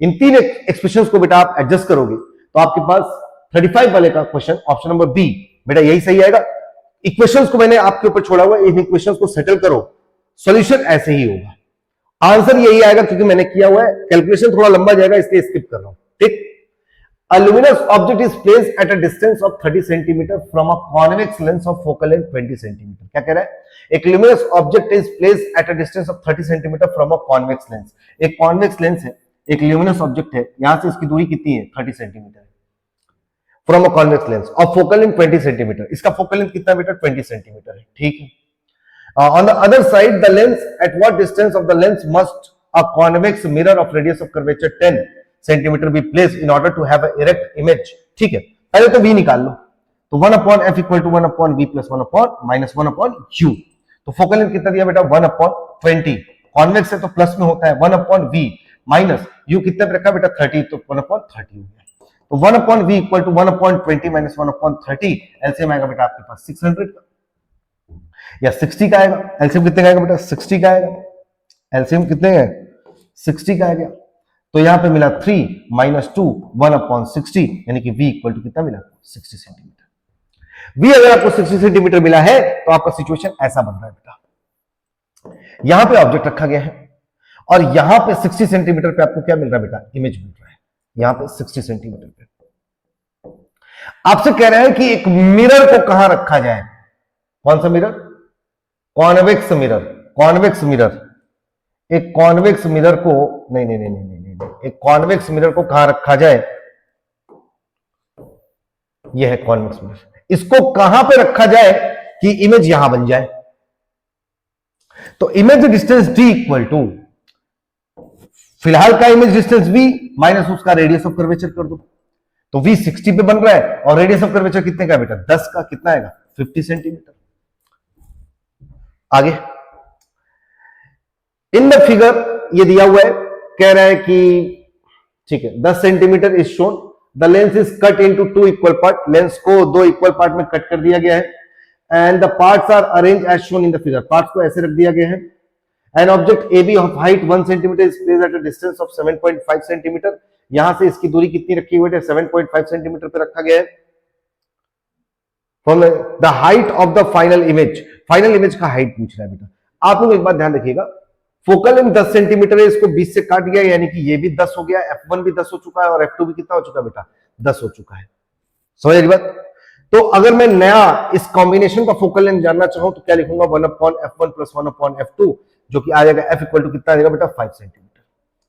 इन तीन एक्सप्रेशंस को बेटा आप एडजस्ट करोगे तो आपके पास 35 वाले का क्वेश्चन ऑप्शन नंबर बी बेटा यही सही आएगा। इक्वेशंस को मैंने आपके ऊपर छोड़ा हुआ है, इन इक्वेशंस को सेटल करो, सॉल्यूशन ऐसे ही होगा, आंसर यही आएगा, क्योंकि मैंने किया हुआ है। कैलकुलेशन थोड़ा लंबा जाएगा इसलिए स्किप कर रहा हूं। ठीक, a luminous object is placed at a distance of 30 centimeter from a convex lens of focal length 20 centimeter। क्या कह रहा है? एक luminous object is placed at a distance of 30 centimeter from a convex lens। एक convex lens है, एक luminous object है, यहां से इसकी दूरी कितनी है? 30 centimetre. From a convex lens और फोकल लेंथ 20 सेंटीमीटर। इसका फोकल लेंथ कितना बेटा? 20 सेंटीमीटर है। ठीक है, on the other side the lens, at what distance of the lens must a convex mirror of radius of curvature 10 centimeter be placed in order to have an erect image। ठीक है, पहले तो v निकाल लो, तो 1/f equal to 1/v plus 1/ minus 1/u। तो focal length कितना दिया बेटा? 1/20। कॉन्वेक्स है तो प्लस में होता है, 1/v माइनस u कितना पे रखा बेटा? 30, तो 1/30 हो गया। तो 1/v equal to 1/20 minus 1/30, LCM आएगा बेटा आपके पास 600 का या 60 का आएगा। एलसीएम कितने का आएगा बेटा? 60 का आएगा। एलसीएम कितने है? 60 का आ गया। तो यहां पे मिला 3 माइनस 2 1/60, यानी कि v इक्वल टू कितना मिला? 60 सेंटीमीटर। v अगर आपको 60 सेंटीमीटर मिला है तो आपका सिचुएशन ऐसा बन रहा है बेटा, यहां पे ऑब्जेक्ट रखा गया है और यहां पे 60 सेंटीमीटर पे आपको क्या मिल रहा है बेटा? इमेज मिल रहा है यहां पे 60 सेंटीमीटर पे। आपसे कह रहे हैं कि एक मिरर को कहां रखा जाए? कौन सा mirror? Convex mirror. Convex mirror, एक कॉन्वेक्स मिरर को नहीं नहीं नहीं नहीं नहीं नहीं, एक कॉन्वेक्स मिरर को कहां रखा जाए? यह है कॉन्वेक्स मिरर। इसको कहां पे रखा जाए कि इमेज यहां बन जाए? तो image distance d equal to, फिलहाल का इमेज डिस्टेंस v माइनस उसका रेडियस ऑफ कर्वेचर कर दो। तो v 60 पे बन रहा है और रेडियस ऑफ कर्वेचर कितने का बेटा? 10 का। कितना आएगा? 50 सेंटीमीटर। आगे इन द फिगर ये दिया हुआ है, कह रहा है कि ठीक है 10 centimetre is shown, the lens is cut into 2 equal part. Lens को 2 इक्वल पार्ट में कट कर दिया गया है and the parts are arrange as shown in the figure. Parts को ऐसे रख दिया गया है an object A B of height 1 centimetre is placed at a distance of 7.5 centimetre. यहां से इसकी दूरी कितनी रखी हुई है? 7.5 सेंटीमीटर पे रखा गया है। The height of the final image का हाइट पूछ रहा है बेटा। आप लोग एक बात ध्यान रखिएगा, फोकल लेंथ 10 सेंटीमीटर है, इसको 20 से काट गया, यानी कि ये भी 10 हो गया, F1 भी 10 हो चुका है और F2 भी कितना हो चुका है बेटा? 10 हो चुका है। समझ रही बात? तो अगर मैं नया इस कॉम्बिनेशन का फोकल लेंथ जानना चाहूं तो क्या लिखूंगा? 1/F1 प्लस 1/F2, जो कि आ जाएगा F इक्वल टू कितना आ जाएगा बेटा? 5 सेंटीमीटर।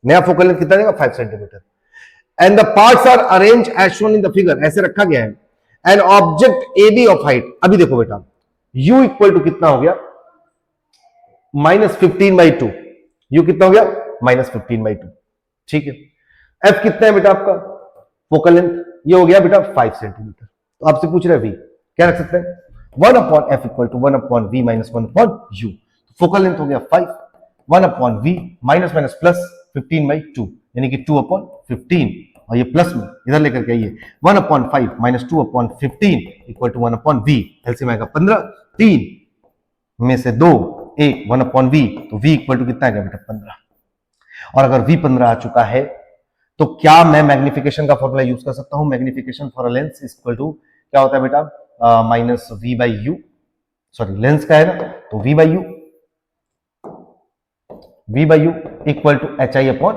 नया फोकल लेंथ कितना आएगा? 5 centimetre. And the parts are arrange as shown in the figure, ऐसे रखा गया है। An object A B of height, अभी देखो बेटा, u इक्वल टू कितना हो गया? -15/2। u कितना हो गया? -15/2। ठीक है। f कितना है बेटा आपका फोकल लेंथ? ये हो गया बेटा 5 सेंटीमीटर। तो आपसे पूछ रहे हैं v, क्या रख सकते हैं? 1/f equal to 1/v minus 1/u। Focal length हो गया 5, 1/v माइनस माइनस प्लस 15/2, यानी कि 2/15, और ये प्लस में इधर लेकर के आइए, 1/5 minus 2/15 equal to 1/v। LCM आएगा 15, 3 में से 2 1 1/v, तो v इक्वल टू कितना आएगा बेटा? 15। और अगर v 15 आ चुका है तो क्या मैं मैग्निफिकेशन का फॉर्मूला यूज कर सकता हूं? Magnification for a lens equal to क्या होता है बेटा? माइनस v/u, सॉरी लेंस का है ना, तो v/u इक्वल टू hi/ho।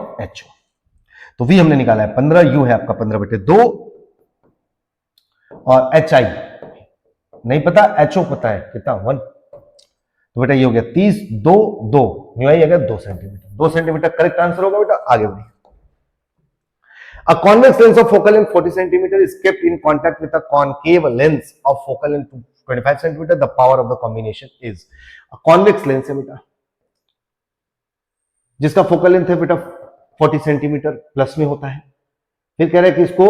तो v हमने निकाला है 15, u है आपका 15/2, और hi नहीं पता, ho पता है कितना? 1। तो बेटा ये हो गया 30, 2 2, न्यू आई अगर 2 सेंटीमीटर। 2 सेंटीमीटर करेक्ट आंसर होगा बेटा। आगे बढ़िए। A convex lens of focal length 40 cm is kept in contact with a concave lens of focal length 25 cm. The power of the combination is a convex lens है बेटा, जिसका focal length है बेटा 40 centimetre plus में होता है। फिर कह रहा है कि इसको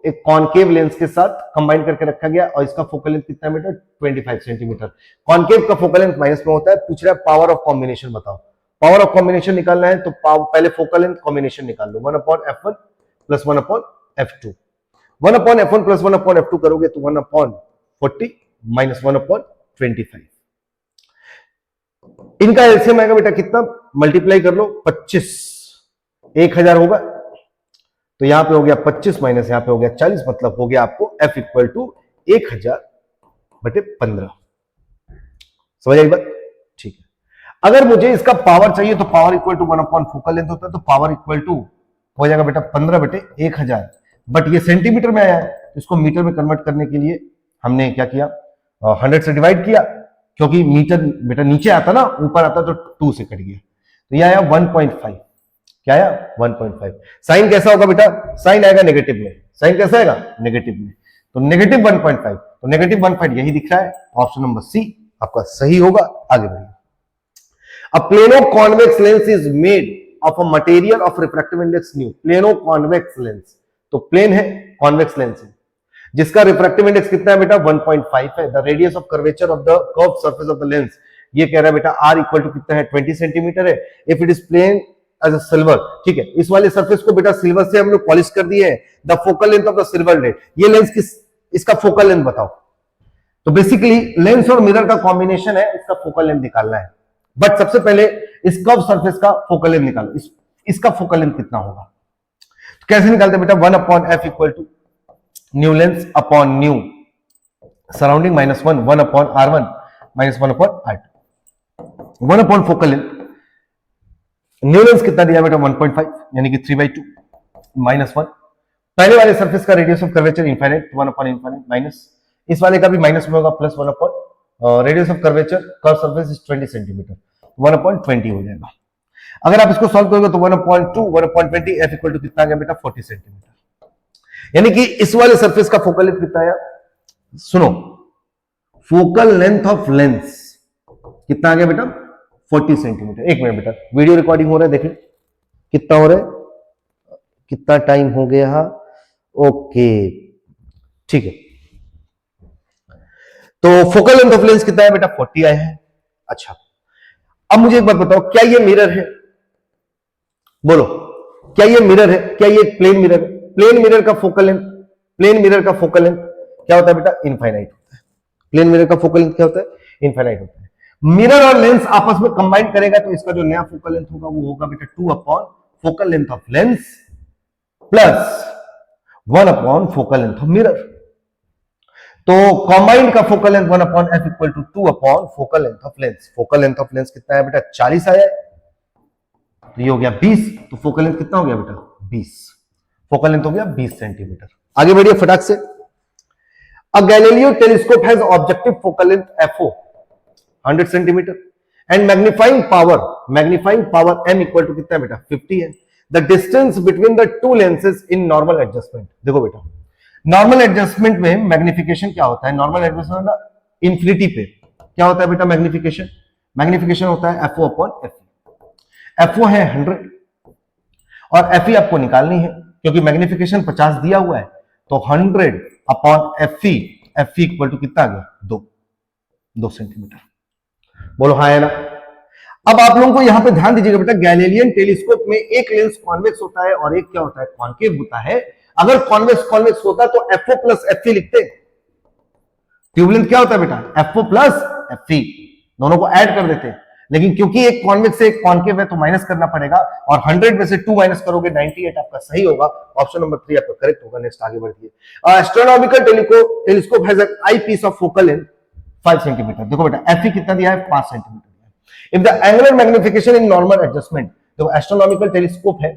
एक कॉनकेव लेंस के साथ कंबाइन करके रखा गया और इसका फोकल लेंथ कितना है बेटा? 25 सेंटीमीटर। कॉनकेव का फोकल लेंथ माइनस में होता है। पूछ रहा है पावर ऑफ कॉम्बिनेशन बताओ। पावर ऑफ कॉम्बिनेशन निकालना है तो पहले फोकल लेंथ कॉम्बिनेशन निकाल लो, 1/f1 plus 1/f2। 1/f1 plus 1/f2 करोगे तो 1/40 माइनस 1/25। इनका एलसीएम आएगा बेटा कितना? मल्टीप्लाई कर लो, 25 1000 होगा, तो यहां पे हो गया 25 माइनस यहां पे हो गया 40, मतलब हो गया आपको f इक्वल टू 1000/15। समझ आई बात? ठीक है। अगर मुझे इसका पावर चाहिए तो power equal to 1/4 focal length होता है, तो पावर इक्वल टू हो जाएगा बेटा 15/1000। बट ये सेंटीमीटर में आया है, इसको मीटर में कन्वर्ट करने के लिए हमने क्या किया? 100 से डिवाइड किया, क्योंकि मीटर बेटा नीचे आता ना, ऊपर आता तो 2 से कट गया, तो यह आया 1.5। क्या आया? 1.5। साइन कैसा होगा बेटा? साइन आएगा नेगेटिव में। साइन कैसा आएगा? नेगेटिव में। तो नेगेटिव 1.5, तो नेगेटिव 1.5 यही दिख रहा है। ऑप्शन नंबर सी आपका सही होगा। आगे बढ़िए। A planoconvex lens is made of a material of refractive index nu. Planoconvex lens, तो प्लेन है, कॉन्वेक्स लेंस है, जिसका रिफ्रैक्टिव इंडेक्स कितना है बेटा? 1.5 है। The radius of curvature of the curve surface of the lens, ये कह रहा है बेटा r इक्वल टू कितना है? 20 सेंटीमीटर है। If it is plane as a silver, ठीक है, इस वाले सरफेस को बेटा सिल्वर से हम लोग पॉलिश कर दिए हैं। The focal length of the silver रे, ये लेंस किस, इसका फोकल लेंथ बताओ। तो बेसिकली लेंस और मिरर का कॉम्बिनेशन है, इसका फोकल लेंथ निकालना है। बट सबसे पहले इस कर्व सरफेस का फोकल लेंथ निकालो। इसका फोकल लेंथ कितना होगा? तो कैसे निकालते बेटा? 1/f equal to mu lens upon mu surrounding minus 1/r1 minus 1/r2। 1 focal length, mu lens कितना दिया बेटा? 1.5, यानी कि 3/2 माइनस 1। पहले वाले सरफेस का रेडियस ऑफ कर्वेचर इनफाइनाइट, 1/इनफाइनाइट माइनस, इस वाले का भी माइनस में होगा, plus 1/, radius of curvature curve surface is 20 centimetre, 1/20 हो जाएगा। अगर आप इसको सॉल्व करोगे तो 1/2 1/20 f इक्वल टू कितना आ गया बेटा? 40 सेंटीमीटर। यानी कि इस वाले सरफेस का फोकल लेंथ कितना आया? सुनो, फोकल लेंथ ऑफ लेंस कितना आ गया बेटा? 40 सेंटीमीटर। एक मिनट बेटा, वीडियो रिकॉर्डिंग हो रहा है, देखिए कितना हो रहा है, कितना टाइम हो गया। ओके ठीक है, तो फोकल लेंथ ऑफ लेंस कितना है बेटा? 40 आया है। अच्छा, अब मुझे एक बात बताओ, क्या ये मिरर है? बोलो, क्या ये मिरर है? क्या ये प्लेन मिरर है? प्लेन मिरर का फोकल लेंथ, प्लेन मिरर का फोकल लेंथ क्या होता है बेटा? इनफाइनाइट होता है। प्लेन मिरर का फोकल लेंथ क्या होता है? इनफाइनाइट होता है। मिरर और लेंस आपस में कंबाइन करेगा तो इसका जो नया फोकल लेंथ होगा वो होगा बेटा 2 upon focal length of lens plus 1 upon focal length of mirror. तो कॉम्बाइंड का focal length 1 upon F equal to 2 upon focal length of lens. Focal length of lens कितना है बेटा 40 आया है, तो ये हो गया 20, तो फोकल लेंथ कितना हो गया बेटा 20, फोकल लेंथ हो गया 20 सेंटीमीटर। आगे बढ़िए फटाक से। A Galileo telescope has objective focal length F O 100 centimetre and magnifying power M equal to कितना है बेटा 50 है। The distance between the two lenses in normal adjustment, देखो बेटा नॉर्मल एडजस्टमेंट में मैग्निफिकेशन क्या होता है, नॉर्मल एडजस्टमेंट ना इंफिनिटी पे क्या होता है बेटा मैग्निफिकेशन होता है एफओ अपॉन एफ। एफओ है 100 और एफ ई आपको निकालनी है क्योंकि मैग्निफिकेशन 50 दिया हुआ है, तो 100 upon F E equal to कितना आ गया 2 सेंटीमीटर। बोलो हाँ है ना। अब आप लोगों को यहां पे ध्यान दीजिएगा बेटा, गैलीलियन टेलीस्कोप में एक लेंस कॉन्वेक्स होता है और एक क्या होता है कॉन्केव होता है। अगर कॉन्वेक्स होता तो एफओ प्लस एफ लिखते, ट्यूबलेंथ क्या होता है बेटा एफओ प्लस एफ, दोनों को ऐड कर देते, लेकिन क्योंकि एक कॉन्वेक्स से एक कॉन्केव है तो माइनस करना पड़ेगा और 100 में से 2 माइनस करोगे 98 आपका सही होगा, ऑप्शन नंबर 3 आपका करेक्ट होगा। नेक्स्ट आगे बढ़िए। Astronomical telescope has an eyepiece of focal length 5 centimetre. देखो बेटा एफ कितना दिया है 5 centimetre. If the angular magnification in normal adjustment, तो एस्ट्रोनॉमिकल टेलीस्कोप है,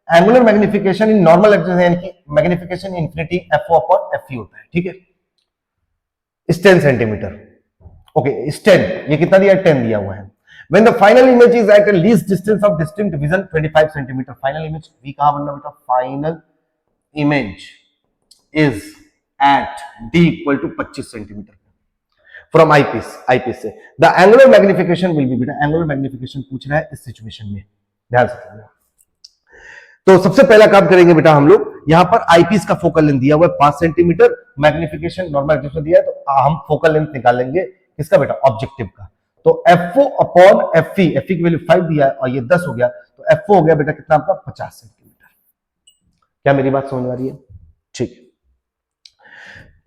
angular magnification in normal adjustment यानी कि magnification infinity F O upon F होता है, ठीक है 10 सेंटीमीटर। ओके 10, ये कितना दिया 10 दिया हुआ है। When the final image is at a least distance of distinct vision 25 centimetre, final image भी कहां बनना बेटा, final image is at d equal to 25 centimetre from eyepiece से। The angular magnification will be, बेटा एंगुलर मैग्निफिकेशन पूछ रहा है इस सिचुएशन में, ध्यान से। तो सबसे पहला काम करेंगे बेटा हम लोग, यहां पर आईपीस का फोकल लेंथ दिया हुआ है 5 सेंटीमीटर, मैग्निफिकेशन नॉर्मल एडजस्टमेंट दिया है, तो हम फोकल लेंथ निकालेंगे किसका बेटा ऑब्जेक्टिव का। तो एफओ अपॉन एफ की वैल्यू 5 दिया है और ये 10 हो गया, तो एफओ हो गया बेटा कितना आपका 50 सेंटीमीटर। क्या मेरी बात समझ आ रही है, ठीक है।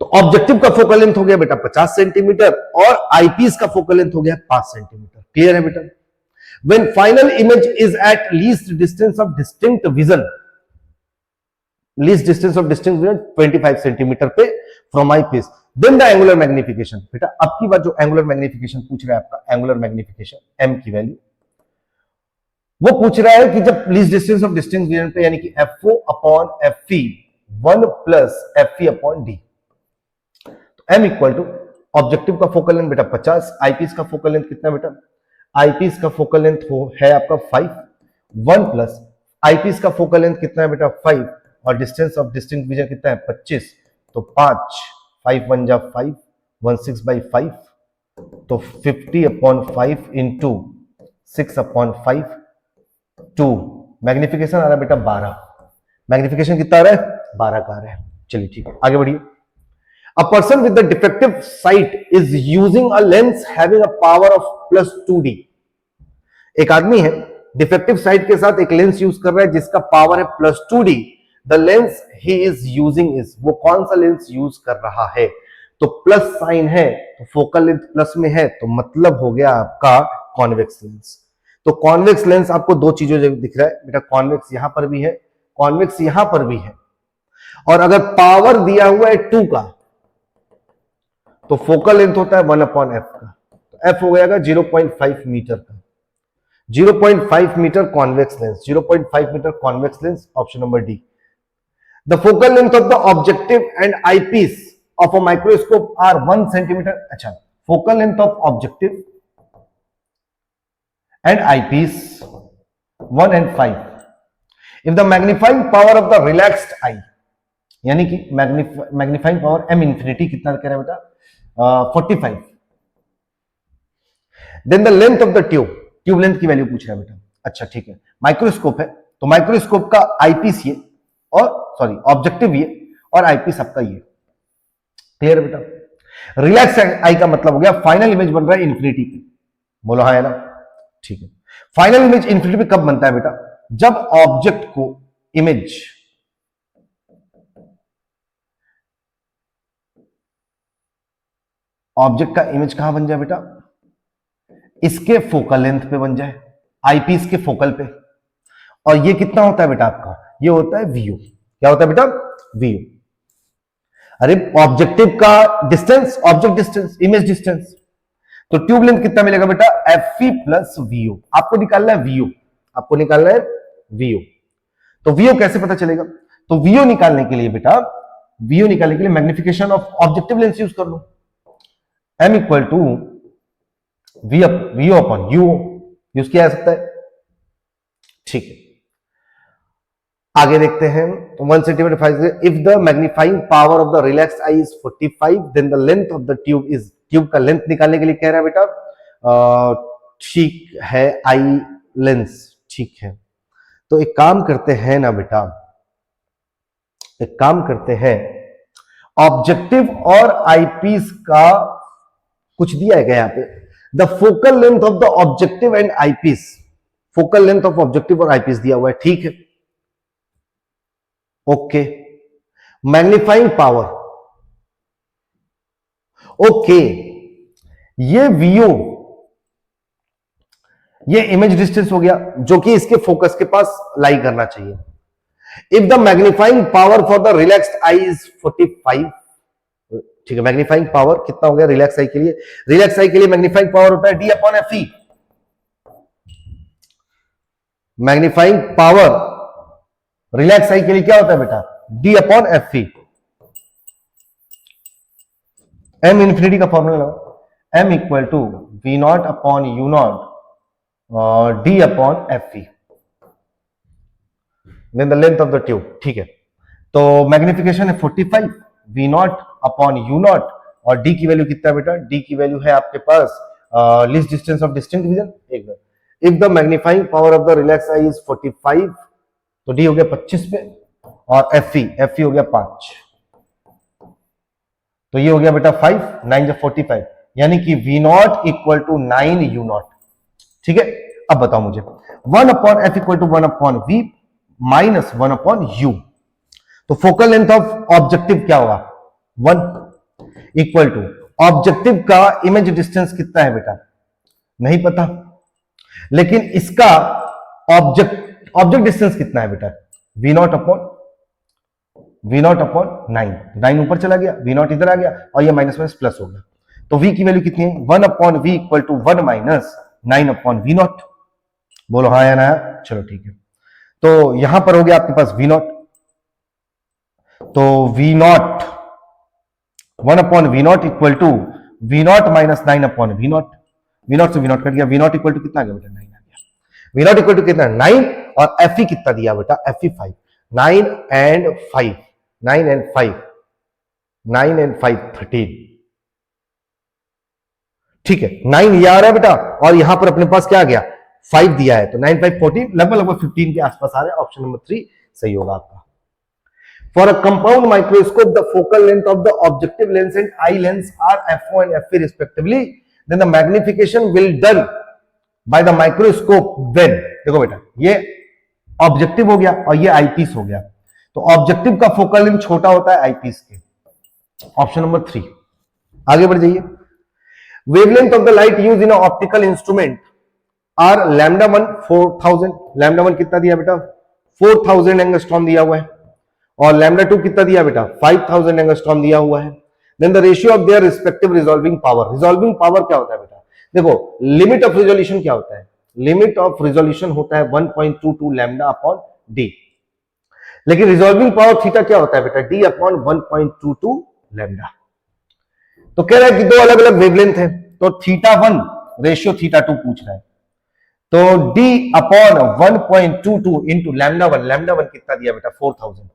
तो ऑब्जेक्टिव का फोकल लेंथ हो गया बेटा 50 सेंटीमीटर और आईपीस का फोकल लेंथ हो गया 5 सेंटीमीटर। क्लियर है बेटा। When final image is at least distance of distinct vision 25 centimetre पे from eyepiece, then the angular magnification, बेटा अब की बात जो एंगुलर मैग्निफिकेशन पूछ रहा है आपका, एंगुलर मैग्निफिकेशन एम की वैल्यू वो पूछ रहा है कि जब least distance of distinct vision पे यानी कि FO upon F 1 plus F upon D, तो एम इक्वल टू ऑब्जेक्टिव का फोकल लेंथ बेटा 50, आईपीस का फोकल लेंथ कितना बेटा, आईपीस का फोकल लेंथ है आपका 5, 1 प्लस आईपीस का फोकल लेंथ कितना है बेटा 5 और डिस्टेंस ऑफ डिस्टिंक्ट विजन कितना है 25, तो 5 5 1 जा 5 16/5, तो 50 अपॉन 5 इंटू 6 अपॉन 5 2, मैग्निफिकेशन आ रहा है बेटा 12, मैग्निफिकेशन कितना आ रहा है 12 का आ रहा है। चलिए ठीक है आगे बढ़िए। A person with the defective sight is using a lens having a power of plus 2d. एक आदमी है डिफेक्टिव साइट के साथ एक लेंस यूज कर रहा है जिसका पावर है plus 2d। The lens he is using is, वो कौन सा लेंस यूज कर रहा है, तो प्लस साइन है तो फोकल लेंथ प्लस में है, तो मतलब हो गया आपका कॉन्वेक्स लेंस। तो कॉन्वेक्स लेंस आपको दो चीजों दिख रहा है बेटा, कॉन्वेक्स यहां पर भी है, कॉन्वेक्स यहां पर भी है, और अगर पावर दिया हुआ है 2 का तो फोकल लेंथ होता है 1 अपॉन एफ का, तो एफ हो जाएगा 0.5 मीटर का, 0.5 metre convex lens, 0.5 metre convex lens, option number D. The focal length of the objective and eyepiece of a microscope are 1 centimetre. अच्छा, focal length of objective and eyepiece 1 and 5। If the magnifying power of the relaxed eye, यानी कि magnifying power M infinity कितना कह रहा है बेटा 45, then the length of the tube length की value पूछ रहा है बेटा। अच्छा ठीक है, माइक्रोस्कोप है तो माइक्रोस्कोप का आईपीस ये और सॉरी ऑब्जेक्टिव ये और आईपीस आपका ये, क्लियर है बेटा। रिलैक्स आई का मतलब हो गया फाइनल इमेज बन रहा है इंफिनिटी पे, बोलो हाँ है ना, ठीक है। फाइनल इमेज इंफिनिटी पे कब बनता है बेटा, जब ऑब्जेक्ट को इमेज ऑब्जेक्ट का इमेज कहां बन जाए बेटा, इसके फोकल लेंथ पे बन जाए, आईपीस के फोकल पे। और ये कितना होता है बेटा आपका, ये होता है वीयू। क्या होता है बेटा, वीयू। अरे ऑब्जेक्टिव का distance, object distance, image distance. तो ट्यूब लेंथ कितना मिलेगा बेटा, एफ प्लस वीयू। आपको निकालना है वीयू, आपको निकालना है वीयू। तो वीयू कैसे पता चलेगा, तो वीयू निकालने के लिए बेटा, वीयू निकालने के लिए magnification of objective lens use कर लो। M equal to V O upon U use किया जा सकता है। ठीक है, आगे देखते हैं। 1 centimetre if the magnifying power of the relax eye is 45 then the length of the tube is, tube का लेंथ निकालने के लिए कह रहा है बेटा। ठीक है, आई लेंस, ठीक है। तो एक काम करते हैं ना बेटा, एक काम करते हैं, ऑब्जेक्टिव और आईपीस का कुछ दिया है यहां पे, the focal length of the objective and eyepiece, focal length of objective और आईपीस दिया हुआ है, ठीक है, ओके। मैग्नीफाइंग पावर, ओके, ये वीओ, ये इमेज डिस्टेंस हो गया जो कि इसके फोकस के पास लाई करना चाहिए। If the magnifying power for the relaxed I is 45, ठीक है, मैग्नीफाइंग पावर कितना हो गया रिलैक्स आई के लिए, रिलैक्स आई के लिए मैग्नीफाइंग पावर होता है D upon F E. Magnifying power relax eye के लिए क्या होता है बेटा, D upon F E. M infinity का फॉर्मूला लगाओ, M equal to V naught upon U naught D upon F E, then the length of the tube, ठीक है। तो मैग्निफिकेशन है 45, V naught upon U naught, और D की value कितना है बेटा, डी की वैल्यू है आपके पास least distance of distinct division, एक बार। If the magnifying power of the relax eye is 45, तो डी हो गया 25 पे, और एफ ई हो गया 5, तो ये हो गया बेटा 5, 9 जब 45, यानी कि V naught equal to 9 U naught, ठीक है। अब बताओ मुझे, 1 upon F equal to 1 upon V minus 1 upon U, तो फोकल लेंथ ऑफ ऑब्जेक्टिव क्या होगा, 1 इक्वल टू ऑब्जेक्टिव का इमेज डिस्टेंस कितना है बेटा, नहीं पता, लेकिन इसका ऑब्जेक्ट डिस्टेंस कितना है बेटा, वी नॉट अपॉन 9 ऊपर चला गया, वी नॉट इधर आ गया, और ये माइनस माइनस प्लस हो गया, तो वी की वैल्यू कितनी है, 1 upon V equal to 1 minus 9 upon V naught. बोलो हाँ या ना, चलो ठीक है। तो यहां पर हो गया आपके पास वी नॉट, तो V naught 1 upon V naught equal to V naught minus 9 upon V naught, V naught से वी नॉट कट गया, वी नॉट इक्वल टू कितना आ गया बेटा, 9 आ गया, वी नॉट इक्वल टू कितना 9, और एफ ई कितना दिया बेटा, F E 5, 9 and 5, 9 and 5, 9 and 5 13, ठीक है, 9 ये आ रहा है बेटा, और यहां पर अपने पास क्या आ गया 5 दिया है, तो 9 5 14, लगभग 15 के आसपास आ रहा है, ऑप्शन नंबर 3 सही होगा आपका। For a compound microscope the focal length of the objective lens and eye lens are f1 and f3 respectively, then the magnification will done by the microscope when, देखो बेटा ये ऑब्जेक्टिव हो गया और ये आईपीस हो गया, तो ऑब्जेक्टिव का फोकल लेंथ छोटा होता है आईपीस के, ऑप्शन नंबर 3। आगे बढ़ जाइए, wavelength of the light use in optical instrument are λ1 4000, λ1 कितना दिया बेटा 4000 एंगस्ट्रॉम दिया हुआ है, और λ2 कितना दिया बेटा 5000 एंगस्ट्रॉम दिया हुआ है। Then the ratio of their respective resolving power, resolving power क्या होता है बेटा, देखो लिमिट ऑफ रिजोल्यूशन क्या होता है, लिमिट ऑफ रिजोल्यूशन होता है 1.22 लैम्डा अपॉन डी, लेकिन रिजॉल्विंग पावर थीटा क्या होता है बेटा, डी अपॉन 1.22 लैम्डा। तो कह रहा है कि दो अलग अलग वेवलेंथ है, तो θ1 रेशियो θ2 पूछ रहा है, तो d अपॉन 1.22 इंटू λ1, λ1 कितना दिया बेटा 4000,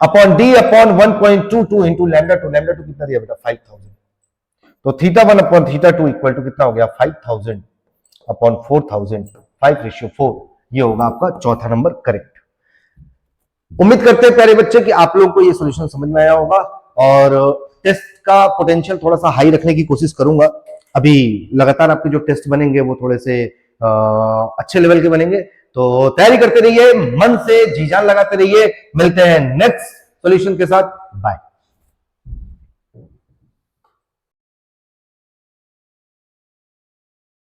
अपॉन d अपॉन 1.22 इंटू λ2, λ2 कितना दिया बेटा 5000, तो θ1 अपॉन θ2 इक्वल टू कितना हो गया 5000 अपॉन 4000, 5:4, ये होगा आपका चौथा नंबर करेक्ट। उम्मीद करते हैं प्यारे बच्चे कि आप लोगों को ये सॉल्यूशन समझ में आया होगा, और टेस्ट का पोटेंशियल थोड़ा सा हाई रखने की कोशिश करूंगा। अभी लगातार आपके जो टेस्ट बनेंगे वो थोड़े से अच्छे लेवल के बनेंगे, तो तैयारी करते रहिए, मन से जी जान लगाते रहिए। मिलते हैं नेक्स्ट सॉल्यूशन के साथ, बाय।